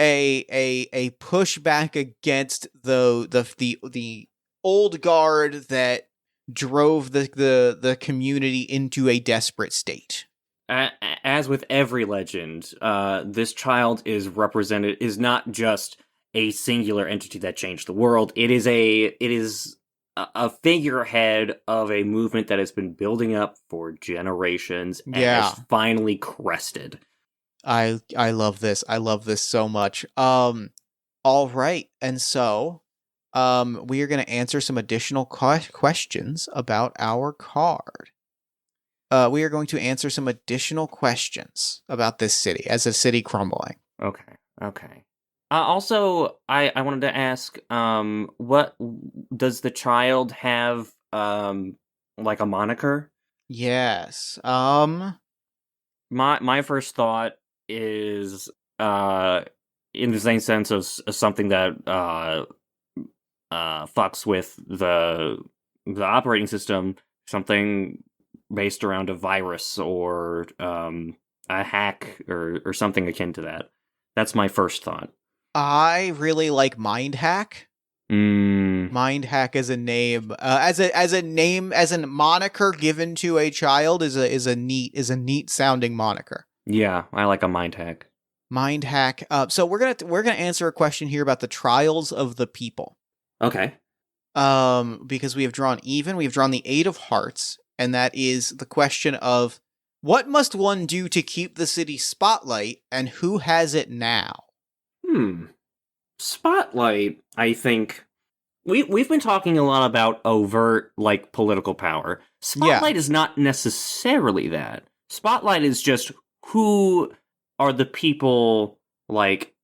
pushback against the old guard that drove the community into a desperate state. As with every legend, this child is not just a singular entity that changed the world. It is a figurehead of a movement that has been building up for generations and has finally crested. I love this. I love this so much. All right, and so we are going to answer some additional questions about our card. We are going to answer some additional questions about this city as a city crumbling. Okay. Also, I wanted to ask, what does the child have, like a moniker? Yes. My first thought is, in the same sense of something that fucks with the operating system, something based around a virus or a hack or something akin to that. That's my first thought. I really like Mind Hack. Mind Hack as a name, as a moniker given to a child is a neat sounding moniker. Yeah, I like a Mind Hack. Mind Hack. So we're gonna answer a question here about the trials of the people. Okay. Because we've drawn the 8 of Hearts, and that is the question of what must one do to keep the city spotlight, and who has it now? Spotlight, I think we've been talking a lot about overt political power. Spotlight is not necessarily that. Spotlight is just who are the people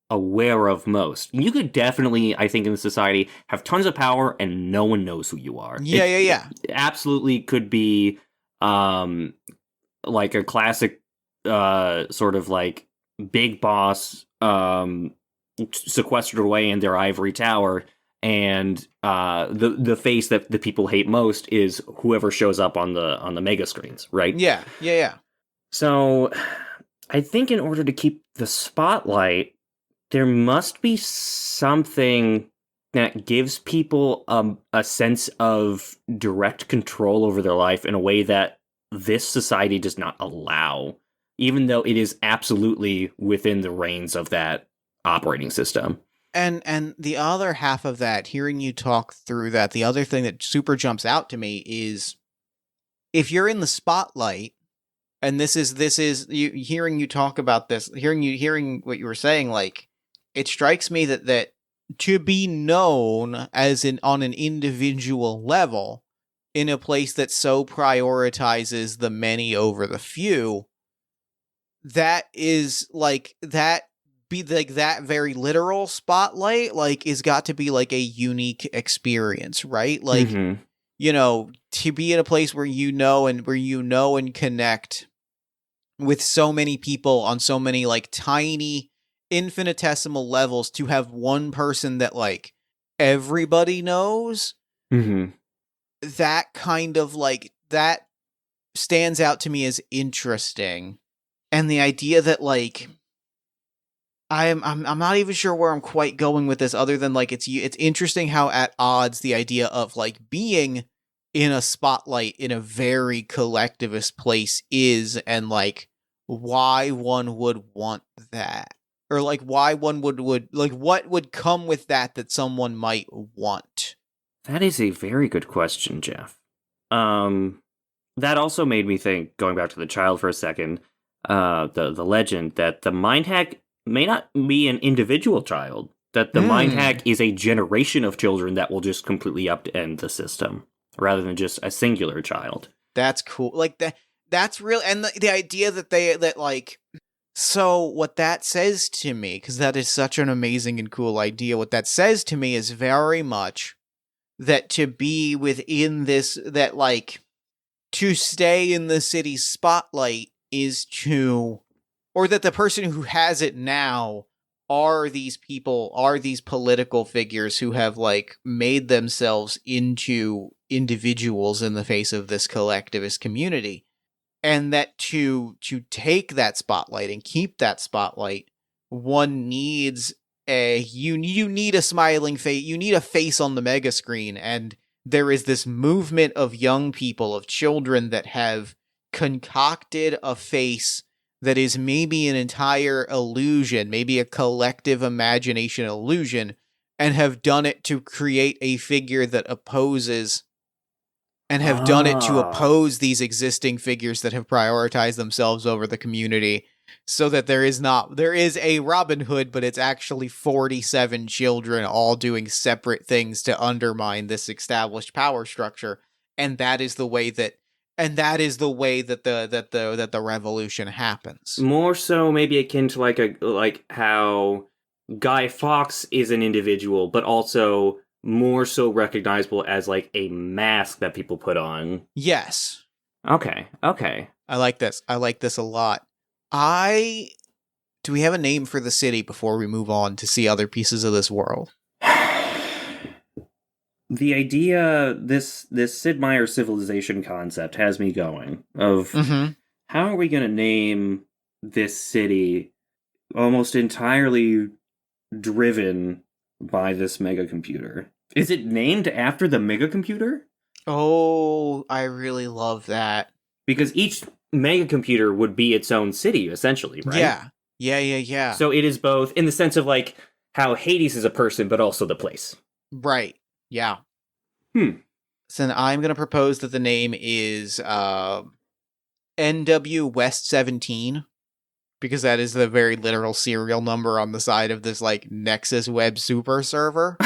aware of most. You could definitely, I think, in the society have tons of power and no one knows who you are. Yeah. It absolutely could be a classic sort of big boss sequestered away in their ivory tower, and the face that the people hate most is whoever shows up on the mega screens, right? Yeah. So I think in order to keep the spotlight, there must be something that gives people a sense of direct control over their life in a way that this society does not allow, even though it is absolutely within the reins of that operating system. And the other half of that, hearing you talk through that, the other thing that super jumps out to me is if you're in the spotlight, and this is you hearing you talk about this, hearing what you were saying, it strikes me that to be known as on an individual level in a place that so prioritizes the many over the few, that is that be that very literal spotlight is got to be a unique experience, right? To be in a place where you know and connect with so many people on so many tiny infinitesimal levels, to have one person that everybody knows, that kind of that stands out to me as interesting. And the idea that like I'm not even sure where I'm quite going with this, other than like it's interesting how at odds the idea of like being in a spotlight in a very collectivist place is, and like why one would want that, or like why one would like what would come with that someone might want. That is a very good question, Jeff. That also made me think, going back to the child for a second, the legend that the mind hack may not be an individual child, that the mind hack is a generation of children that will just completely upend the system, rather than just a singular child. That's cool. Like that's real, and the idea that like, so what that says to me, because that is such an amazing and cool idea, what that says to me is very much that to be within this, that like to stay in the city's spotlight is to, or that the person who has it now are these people, are these political figures who have like made themselves into individuals in the face of this collectivist community. And that to take that spotlight and keep that spotlight, one needs you need a smiling face, you need a face on the mega screen, and there is this movement of young people, of children that have concocted a face that is maybe an entire illusion, maybe a collective imagination illusion, and have done it to create a figure that opposes, and have done it to oppose these existing figures that have prioritized themselves over the community, so that there is a Robin Hood, but it's actually 47 children all doing separate things to undermine this established power structure. And that is the way that the revolution happens. More so, maybe akin to like how Guy Fawkes is an individual, but also more so recognizable as like a mask that people put on. Yes. Okay. I like this a lot. Do we have a name for the city before we move on to see other pieces of this world? The idea, this Sid Meier civilization concept has me going of how are we going to name this city almost entirely driven by this mega computer? Is it named after the mega computer? Oh, I really love that. Because each mega computer would be its own city, essentially, right? Yeah. So it is both in the sense of like how Hades is a person, but also the place. Right. Yeah. So then I'm going to propose that the name is NW West 17, because that is the very literal serial number on the side of this like Nexus Web super server.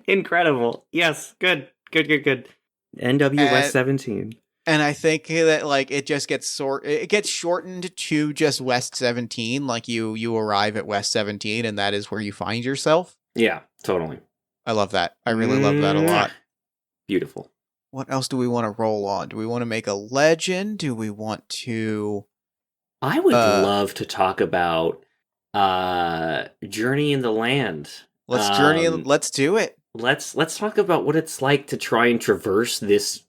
Incredible. Yes. Good. NW West 17. And I think that like it just gets shortened to just West 17. Like you arrive at West 17, and that is where you find yourself. Yeah, totally. I love that. I really love that a lot. Beautiful. What else do we want to roll on? Do we want to make a legend? Do we want to? I would love to talk about Journey in the Land. Let's journey. Let's do it. Let's talk about what it's like to try and traverse this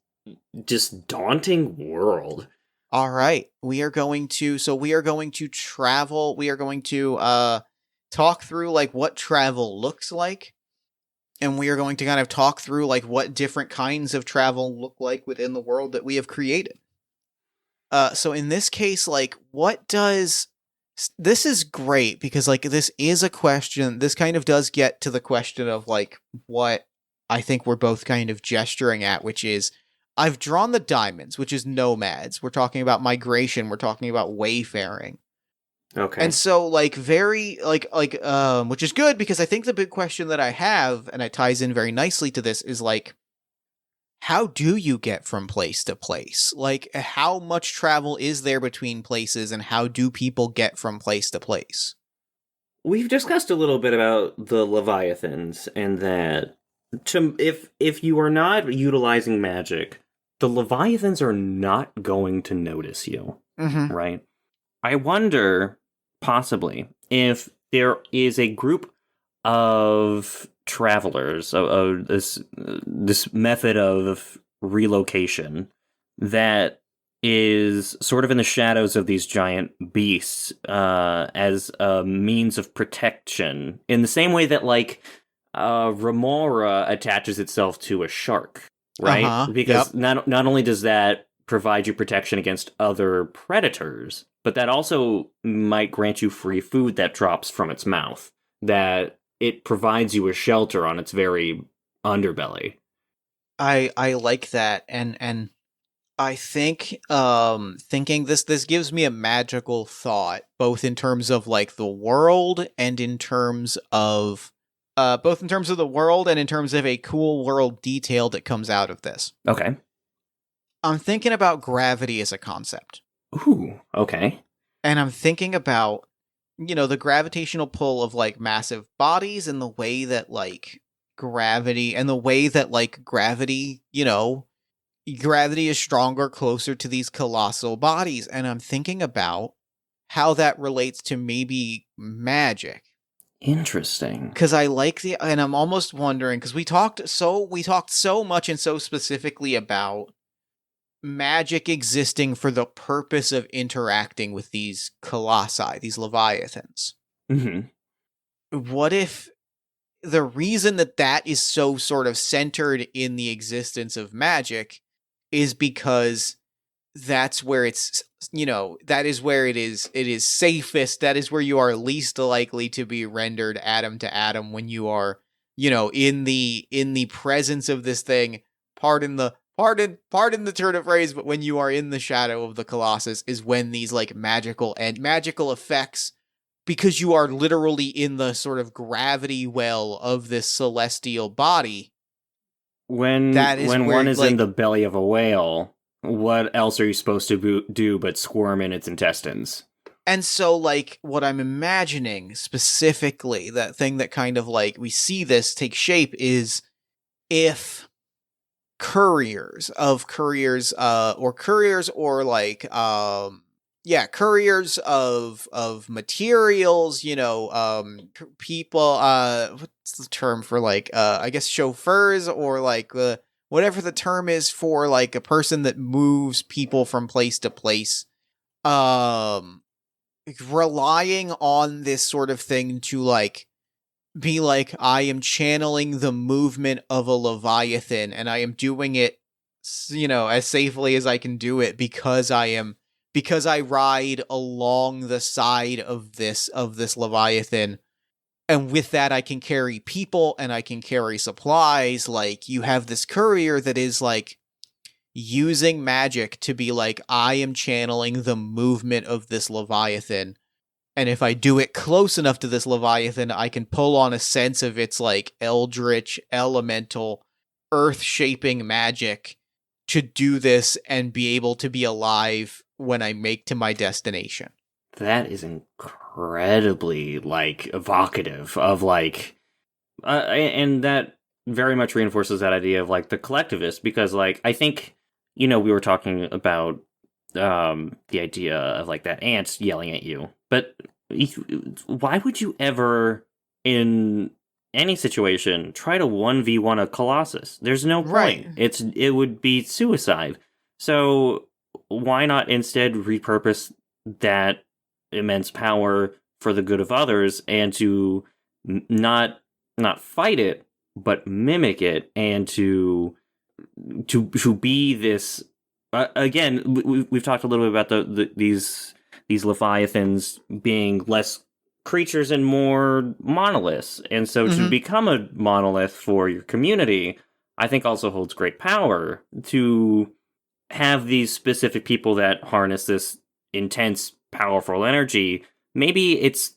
just daunting world. All right. We are going to travel. We are going to talk through like what travel looks like. And we are going to kind of talk through like what different kinds of travel look like within the world that we have created. So in this case, like this is great because like this is a question, this kind of does get to the question of like what I think we're both kind of gesturing at, which is I've drawn the diamonds, which is nomads. We're talking about migration. We're talking about wayfaring. Okay. And so like very which is good because I think the big question that I have, and it ties in very nicely to this, is like, how do you get from place to place? Like how much travel is there between places, and how do people get from place to place? We've discussed a little bit about the Leviathans, and that if you are not utilizing magic, the Leviathans are not going to notice you, right? I wonder, possibly, if there is a group of travelers of this method of relocation that is sort of in the shadows of these giant beasts as a means of protection, in the same way that, like, Remora attaches itself to a shark, right? Uh-huh. Because Yep. not only does that provide you protection against other predators, but that also might grant you free food that drops from its mouth, that it provides you a shelter on its very underbelly. I like that, and I think thinking this gives me a magical thought, both in terms of like the world and in terms of both in terms of the world and in terms of a cool world detail that comes out of this. Okay. I'm thinking about gravity as a concept. Ooh, okay. And I'm thinking about, the gravitational pull of like massive bodies and the way that like gravity and the way that like gravity, gravity is stronger closer to these colossal bodies. And I'm thinking about how that relates to maybe magic. Interesting. Because I like and I'm almost wondering, because we talked so much and so specifically about magic existing for the purpose of interacting with these colossi, these leviathans. Mm-hmm. What if the reason that is so sort of centered in the existence of magic is because that's where it's, that is where it is safest, that is where you are least likely to be rendered atom to atom when you are, in the presence of this thing. Pardon the turn of phrase, but when you are in the shadow of the Colossus is when these like magical effects, because you are literally in the sort of gravity well of this celestial body. When That is where, one is like, in the belly of a whale, what else are you supposed to do but squirm in its intestines? And so, like, what I'm imagining specifically, that thing that kind of like we see this take shape is if couriers or couriers of materials, people, what's the term for like I guess chauffeurs, or like whatever the term is for like a person that moves people from place to place, relying on this sort of thing to like be like, I am channeling the movement of a leviathan and I am doing it, as safely as I can do it because I ride along the side of this leviathan, and with that I can carry people and I can carry supplies. Like, you have this courier that is like using magic to be like, I am channeling the movement of this leviathan. And if I do it close enough to this leviathan, I can pull on a sense of its like eldritch, elemental, earth-shaping magic to do this and be able to be alive when I make to my destination. That is incredibly, like, evocative of, like, and that very much reinforces that idea of, like, the collectivist, because, like, I think, we were talking about the idea of, like, that ant yelling at you, but why would you ever, in any situation, try to 1v1 a Colossus? There's no point. Right. It would be suicide. So why not instead repurpose that immense power for the good of others, and to not fight it, but mimic it, and to be this again. We've talked a little bit about these leviathans being less creatures and more monoliths, and so to become a monolith for your community, I think also holds great power. To have these specific people that harness this intense, powerful energy, maybe it's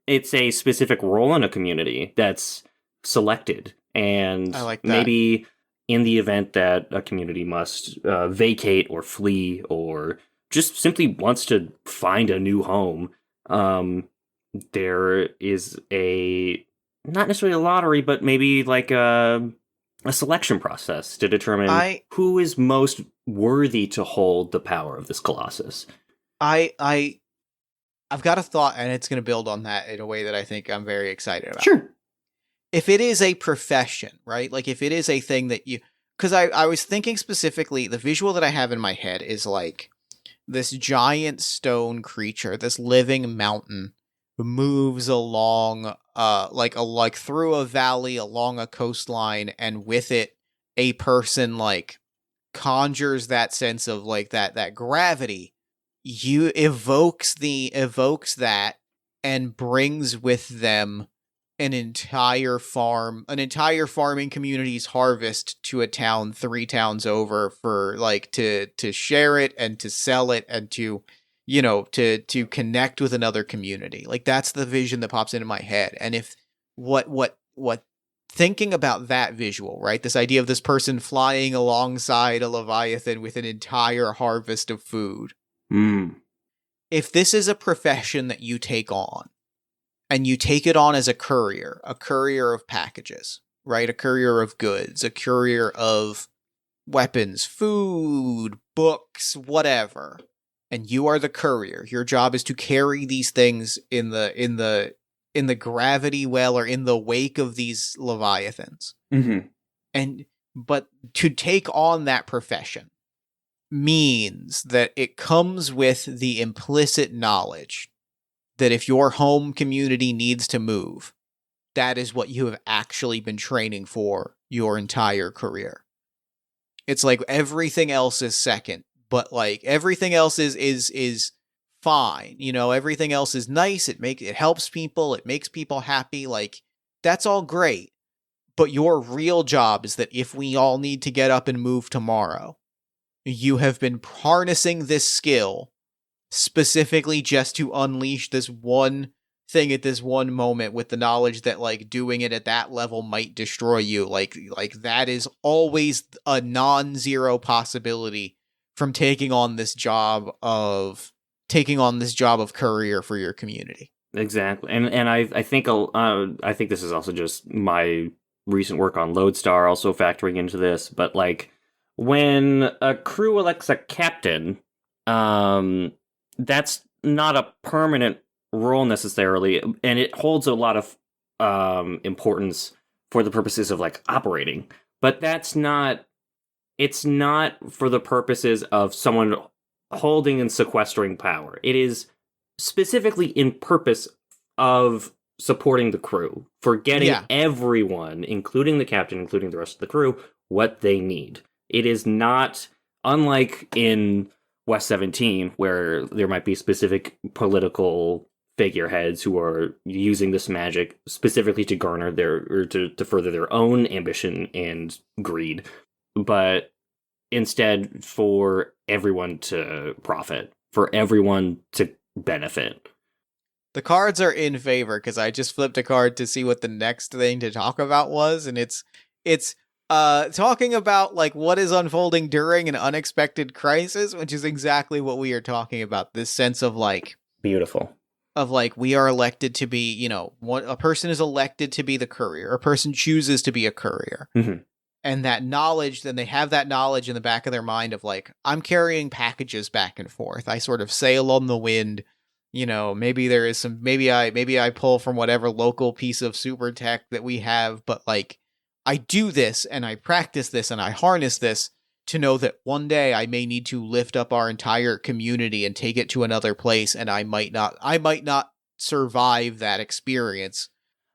a specific role in a community that's selected, and I like that. maybe in the event that a community must vacate or flee, or just simply wants to find a new home, there is not necessarily a lottery, but maybe like a selection process to determine who is most worthy to hold the power of this Colossus. I've got a thought, and it's going to build on that in a way that I think I'm very excited about. Sure. If it is a profession, right? Like, if it is a thing that because I was thinking specifically, the visual that I have in my head is like, this giant stone creature, this living mountain, moves along like through a valley along a coastline, and with it a person like conjures that sense of like that gravity. You evokes that and brings with them an entire farming community's harvest to a town 3 towns over for like to share it and to sell it and to to connect with another community. Like that's the vision that pops into my head. And if what thinking about that visual, right? This idea of this person flying alongside a leviathan with an entire harvest of food. If this is a profession that you take on, and you take it on as a courier of packages, right? A courier of goods, a courier of weapons, food, books, whatever. And you are the courier. Your job is to carry these things in the gravity well or in the wake of these leviathans. But to take on that profession means that it comes with the implicit knowledge that if your home community needs to move, that is what you have actually been training for your entire career. It's like everything else is second, but like everything else is fine. Everything else is nice. It helps people. It makes people happy. Like that's all great. But your real job is that if we all need to get up and move tomorrow, you have been harnessing this skill specifically just to unleash this one thing at this one moment, with the knowledge that like doing it at that level might destroy you. Like that is always a non-zero possibility from taking on this job of courier for your community. Exactly. And I think this is also just my recent work on Lodestar also factoring into this, but like when a crew elects a captain, that's not a permanent role necessarily, and it holds a lot of importance for the purposes of like operating. But it's not for the purposes of someone holding and sequestering power. It is specifically in purpose of supporting the crew, for getting everyone, including the captain, including the rest of the crew, what they need. It is not, unlike in West 17, where there might be specific political figureheads who are using this magic specifically to garner to further their own ambition and greed, but instead for everyone to profit, for everyone to benefit. The cards are in favor because I just flipped a card to see what the next thing to talk about was, and it's talking about like what is unfolding during an unexpected crisis, which is exactly what we are talking about. This sense of like beautiful, of like we are elected to be, a person is elected to be the courier. A person chooses to be a courier, and that knowledge. Then they have that knowledge in the back of their mind of like, I'm carrying packages back and forth. I sort of sail on the wind. Maybe there is some. Maybe I pull from whatever local piece of super tech that we have, but like. I do this and I practice this and I harness this to know that one day I may need to lift up our entire community and take it to another place, and I might not survive that experience.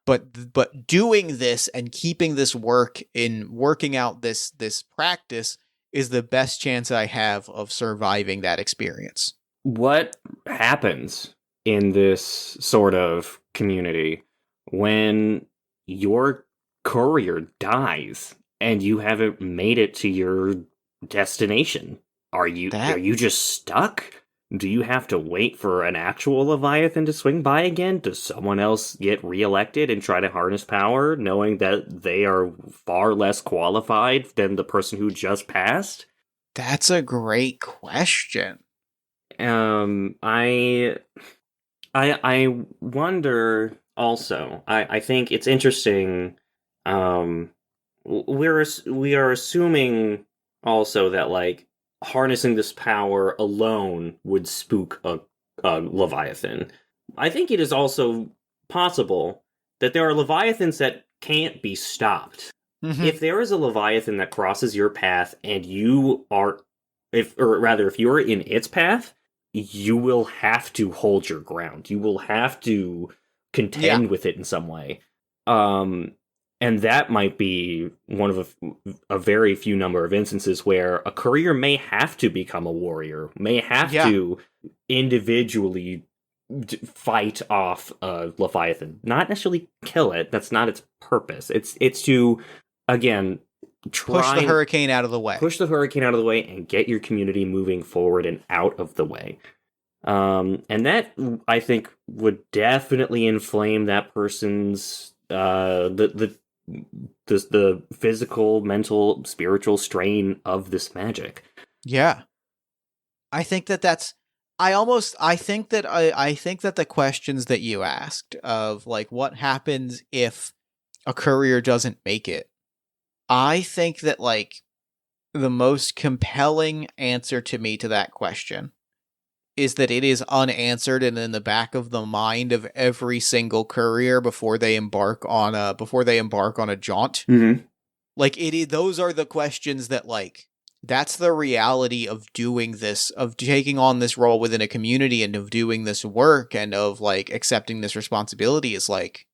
But doing this and keeping this working out this practice is the best chance I have of surviving that experience. What happens in this sort of community when your courier dies and you haven't made it to your destination? Are you just stuck? Do you have to wait for an actual Leviathan to swing by again? Does someone else get reelected and try to harness power, knowing that they are far less qualified than the person who just passed? That's a great question. I wonder also. I think it's interesting. We are assuming also that like harnessing this power alone would spook a Leviathan. I think it is also possible that there are Leviathans that can't be stopped. If there is a Leviathan that crosses your path and if you're in its path, you will have to hold your ground. You will have to contend with it in some way. And that might be one of a very few number of instances where a courier may have to become a warrior, may have to individually fight off a Leviathan. Not necessarily kill it. That's not its purpose. It's to, again, Push the hurricane out of the way. Push the hurricane out of the way and get your community moving forward and out of the way. And that, I think, would definitely inflame that person's the physical, mental, spiritual strain of this magic. Yeah. I think that I think that the questions that you asked of like what happens if a courier doesn't make it, I think that like the most compelling answer to me to that question is that it is unanswered and in the back of the mind of every single courier before they embark on a jaunt. Mm-hmm. Like those are the questions that like that's the reality of doing this, of taking on this role within a community and of doing this work and of like accepting this responsibility is like,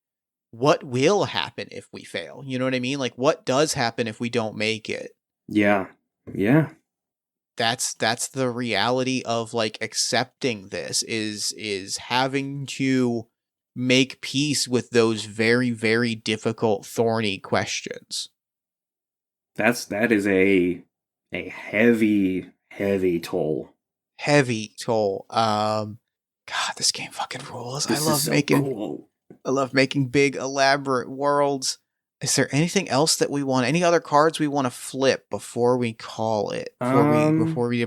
what will happen if we fail? You know what I mean? Like what does happen if we don't make it? Yeah. Yeah. That's the reality of like accepting this is having to make peace with those very, very difficult, thorny questions. That is a heavy toll. Heavy toll. God, this game fucking rules. This is so cool. I love making big, elaborate worlds. Is there anything else that we want? Any other cards we want to flip before we call it? Before we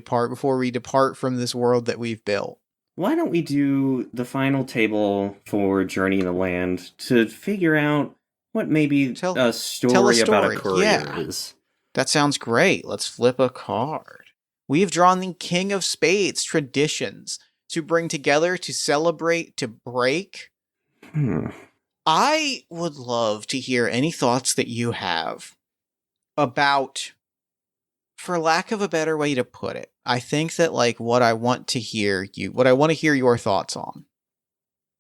depart from this world that we've built? Why don't we do the final table for Journey in the Land to figure out what maybe a story about a courier is? That sounds great. Let's flip a card. We've drawn the King of Spades, traditions to bring together, to celebrate, to break. I would love to hear any thoughts that you have about, for lack of a better way to put it, I think that like what I want to hear your thoughts on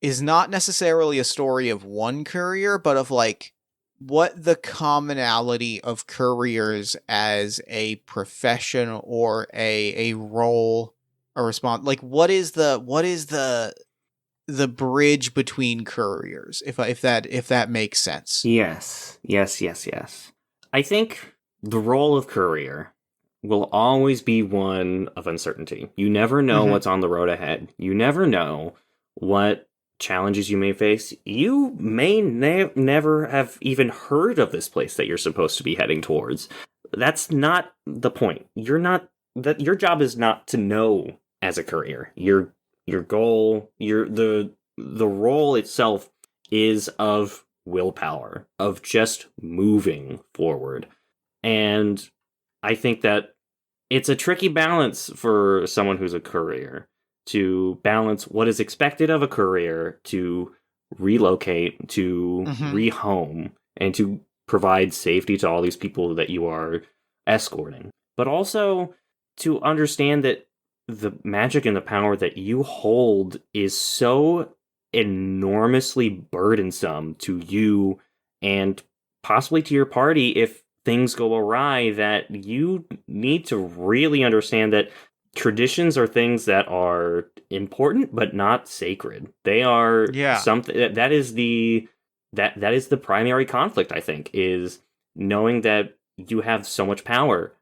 is not necessarily a story of one courier, but of like what the commonality of couriers as a profession or a role, a response, like what is the bridge between couriers, if that makes sense. Yes. I think the role of courier will always be one of uncertainty. You never know what's on the road ahead. You never know what challenges you may face. You may never have even heard of this place that you're supposed to be heading towards. That's not the point. Your job is not to know as a courier. Your goal, the role itself is of willpower, of just moving forward. And I think that it's a tricky balance for someone who's a courier to balance what is expected of a courier to relocate, to rehome, and to provide safety to all these people that you are escorting. But also to understand that the magic and the power that you hold is so enormously burdensome to you and possibly to your party if things go awry, that you need to really understand that traditions are things that are important but not sacred. They are something that is the primary conflict, I think, is knowing that you have so much power.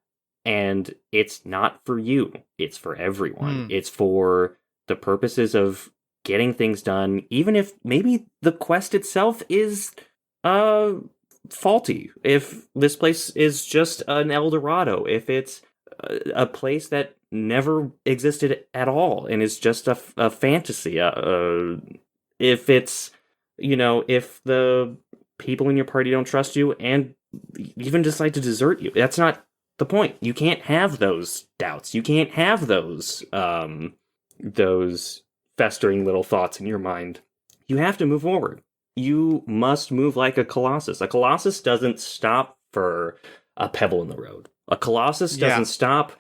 And it's not for you. It's for everyone. It's for the purposes of getting things done, even if maybe the quest itself is faulty. If this place is just an El Dorado, if it's a place that never existed at all and is just a fantasy. If it's, if the people in your party don't trust you and even decide to desert you, that's not the point. You can't have those doubts. You can't have those festering little thoughts in your mind. You have to move forward. You must move like a colossus. A colossus doesn't stop for a pebble in the road. A colossus doesn't stop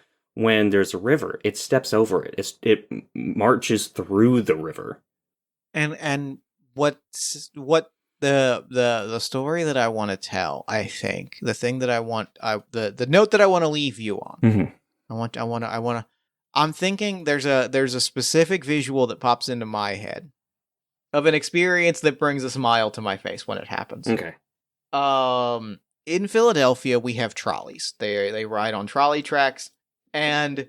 when there's a river, it steps over it. It marches through the river. And what the story that I want to tell, I think, the thing that the note that I want to leave you on. Mm-hmm. I'm thinking there's a specific visual that pops into my head of an experience that brings a smile to my face when it happens. Okay. In Philadelphia, we have trolleys. They ride on trolley tracks, and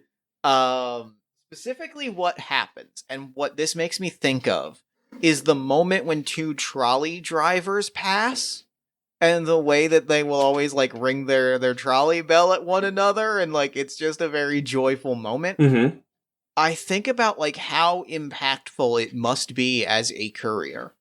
specifically what happens and what this makes me think of is the moment when two trolley drivers pass, and the way that they will always like ring their trolley bell at one another, and like it's just a very joyful moment. Mm-hmm. I think about like how impactful it must be as a courier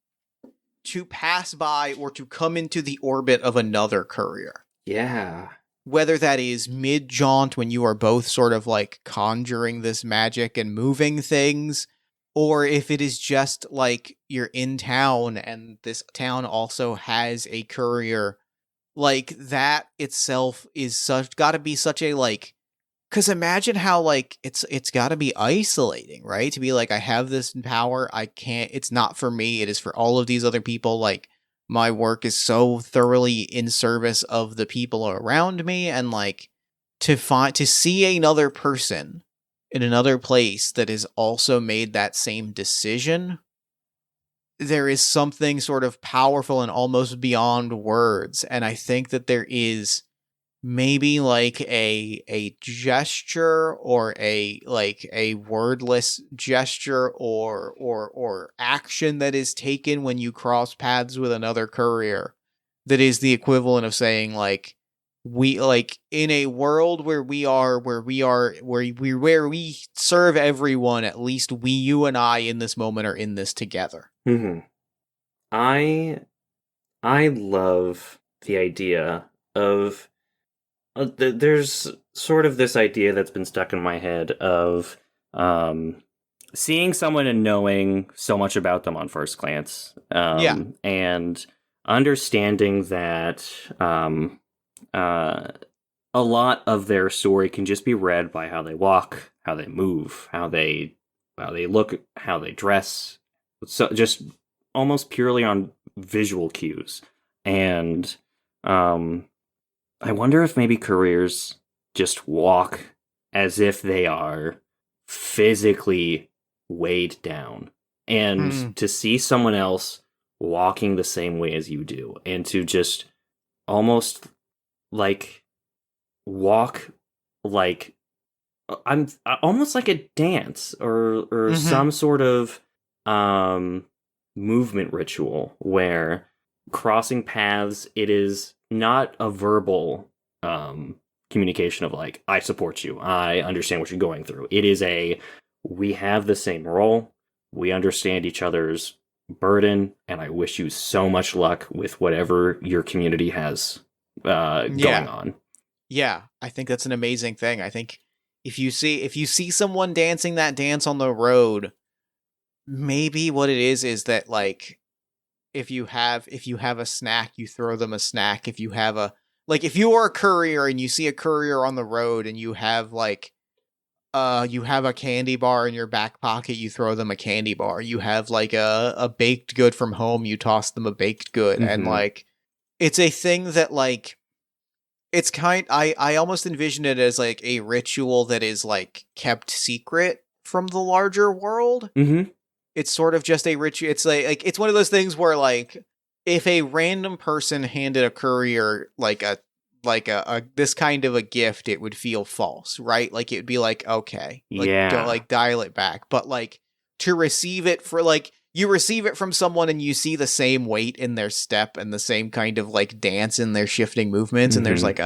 to pass by or to come into the orbit of another courier. Yeah. Whether that is mid-jaunt when you are both sort of like conjuring this magic and moving things, or if it is just like you're in town and this town also has a courier, like that itself is gotta be such a like, because imagine how like it's got to be isolating, right? To be like, I have this power, I can't. It's not for me. It is for all of these other people. Like my work is so thoroughly in service of the people around me, and like to see another person in another place that has also made that same decision. There is something sort of powerful and almost beyond words, and I think that there is maybe like a gesture or a wordless gesture or action that is taken when you cross paths with another courier that is the equivalent of saying like, we like in a world where we serve everyone, at least you and I in this moment are in this together. Mm-hmm. I love the idea of there's sort of this idea that's been stuck in my head of seeing someone and knowing so much about them on first glance. And understanding that a lot of their story can just be read by how they walk, how they move, how they look, how they dress. So just almost purely on visual cues. And I wonder if maybe careers just walk as if they are physically weighed down. And to see someone else walking the same way as you do, and to just almost like walk like I'm almost like a dance or some sort of movement ritual where crossing paths, it is not a verbal communication of like, I support you, I understand what you're going through. It is we have the same role, we understand each other's burden, and I wish you so much luck with whatever your community has going on. Yeah, I think that's an amazing thing. I think if you see someone dancing that dance on the road, maybe what it is that like if you have a snack, you throw them a snack. If you have if you are a courier and you see a courier on the road and you have you have a candy bar in your back pocket, you throw them a candy bar. You have like a baked good from home, you toss them a baked good. And like it's a thing that like it's I almost envision it as like a ritual that is like kept secret from the larger world. It's sort of just a ritual. It's like it's one of those things where like if a random person handed a courier like a this kind of a gift, it would feel false, right? Like it would be like, okay, like don't like dial it back. But like to receive it you receive it from someone and you see the same weight in their step and the same kind of like dance in their shifting movements, and there's like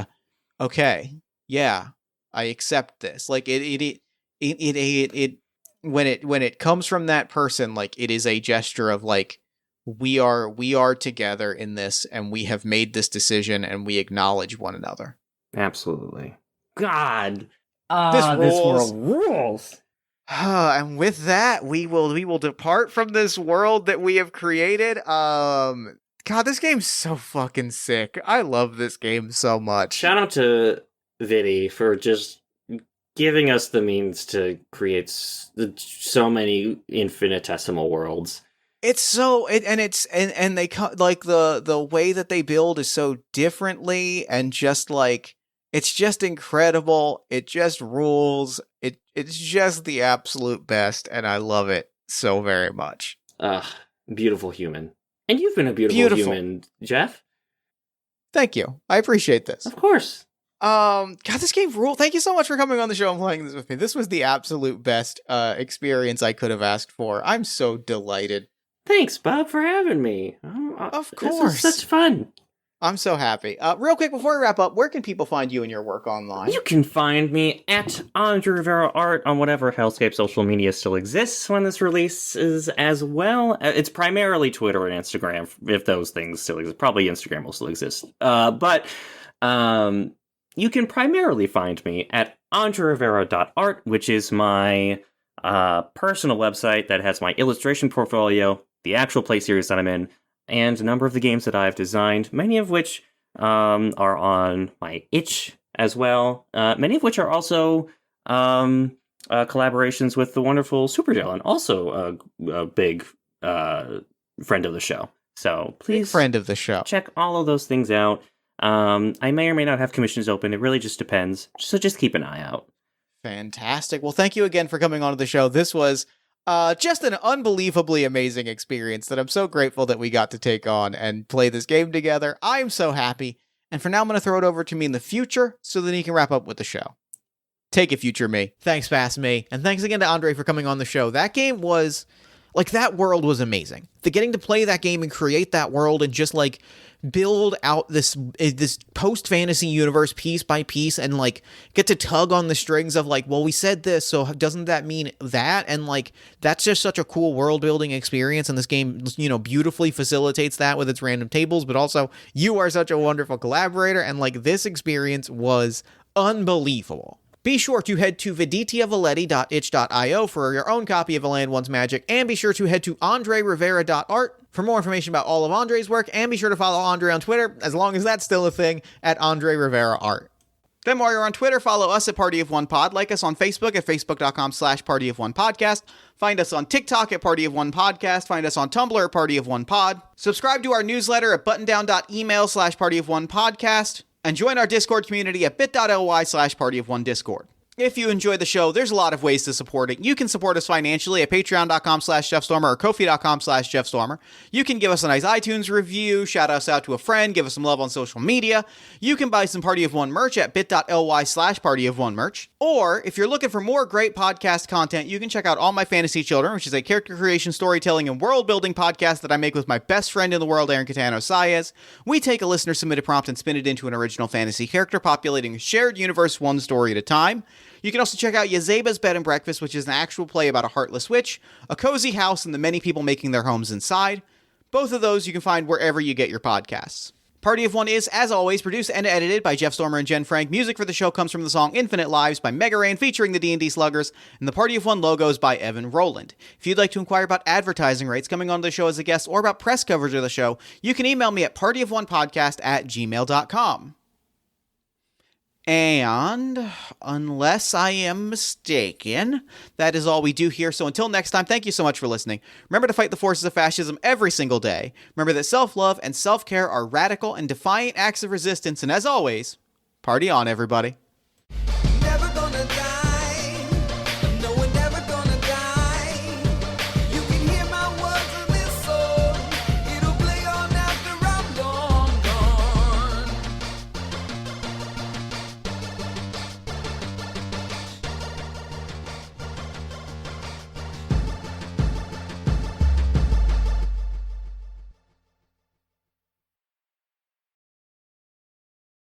okay, yeah, I accept this. Like it when it comes from that person, like it is a gesture of like we are together in this, and we have made this decision, and we acknowledge one another. Absolutely. God, this world rules. And with that, we will depart from this world that we have created. God, this game's so fucking sick. I love this game so much. Shout out to Vidi for just giving us the means to create so many infinitesimal worlds. It's so and they like the way that they build is so differently, and just like it's just incredible. It just rules. It's just the absolute best, and I love it so very much. Beautiful human. And you've been a beautiful human, Jeff. Thank you. I appreciate this. Of course. God, this game ruled. Thank you so much for coming on the show and playing this with me. This was the absolute best experience I could have asked for. I'm so delighted. Thanks, Bob, for having me. Of This course. was such fun. I'm so happy. Real quick, before we wrap up, where can people find you and your work online? You can find me at Andre Rivera Art on whatever hellscape social media still exists when this releases as well. It's primarily Twitter and Instagram, if those things still exist. Probably Instagram will still exist. But you can primarily find me at andrerivera.art, which is my personal website that has my illustration portfolio, the actual play series that I'm in, and a number of the games that I've designed, many of which are on my itch as well, many of which are also collaborations with the wonderful Supergel, also a big friend of the show. So please, big friend of the show, check all of those things out. I may or may not have commissions open. It really just depends. So just keep an eye out. Fantastic. Well, thank you again for coming on to the show. This was just an unbelievably amazing experience that I'm so grateful that we got to take on and play this game together. I'm so happy. And for now, I'm going to throw it over to me in the future so that he can wrap up with the show. Take it, future me. Thanks, past me. And thanks again to Andre for coming on the show. That game was, like, that world was amazing. The getting to play that game and create that world and just, like, build out this post-fantasy universe piece by piece and, like, get to tug on the strings of, like, well, we said this, so doesn't that mean that? And, like, that's just such a cool world-building experience, and this game, you know, beautifully facilitates that with its random tables, but also, you are such a wonderful collaborator, and, like, this experience was unbelievable. Be sure to head to viditiavaletti.itch.io for your own copy of A Land Once Magic, and be sure to head to andrerivera.art for more information about all of Andre's work, and be sure to follow Andre on Twitter, as long as that's still a thing, at Andre Rivera Art. Then while you're on Twitter, follow us at Party of One Pod, like us on Facebook at facebook.com/Party of One Podcast, find us on TikTok at Party of One Podcast, find us on Tumblr at Party of One Pod, subscribe to our newsletter at buttondown.email/Party of One Podcast, and join our Discord community at bit.ly/Party of One Discord. If you enjoy the show, there's a lot of ways to support it. You can support us financially at patreon.com/JeffStormer or Ko-fi.com/JeffStormer. You can give us a nice iTunes review, shout us out to a friend, give us some love on social media. You can buy some Party of One merch at bit.ly/Party of One merch. Or, if you're looking for more great podcast content, you can check out All My Fantasy Children, which is a character creation, storytelling, and world-building podcast that I make with my best friend in the world, Aaron Catano Saez. We take a listener-submitted prompt and spin it into an original fantasy character, populating a shared universe one story at a time. You can also check out Yazeba's Bed and Breakfast, which is an actual play about a heartless witch, a cozy house, and the many people making their homes inside. Both of those you can find wherever you get your podcasts. Party of One is, as always, produced and edited by Jeff Stormer and Jen Frank. Music for the show comes from the song Infinite Lives by Mega Ran featuring the D&D Sluggers, and the Party of One logos by Evan Rowland. If you'd like to inquire about advertising rates, coming on the show as a guest, or about press coverage of the show, you can email me at partyofonepodcast@gmail.com. And, unless I am mistaken, that is all we do here. So until next time, thank you so much for listening. Remember to fight the forces of fascism every single day. Remember that self-love and self-care are radical and defiant acts of resistance. And as always, party on, everybody.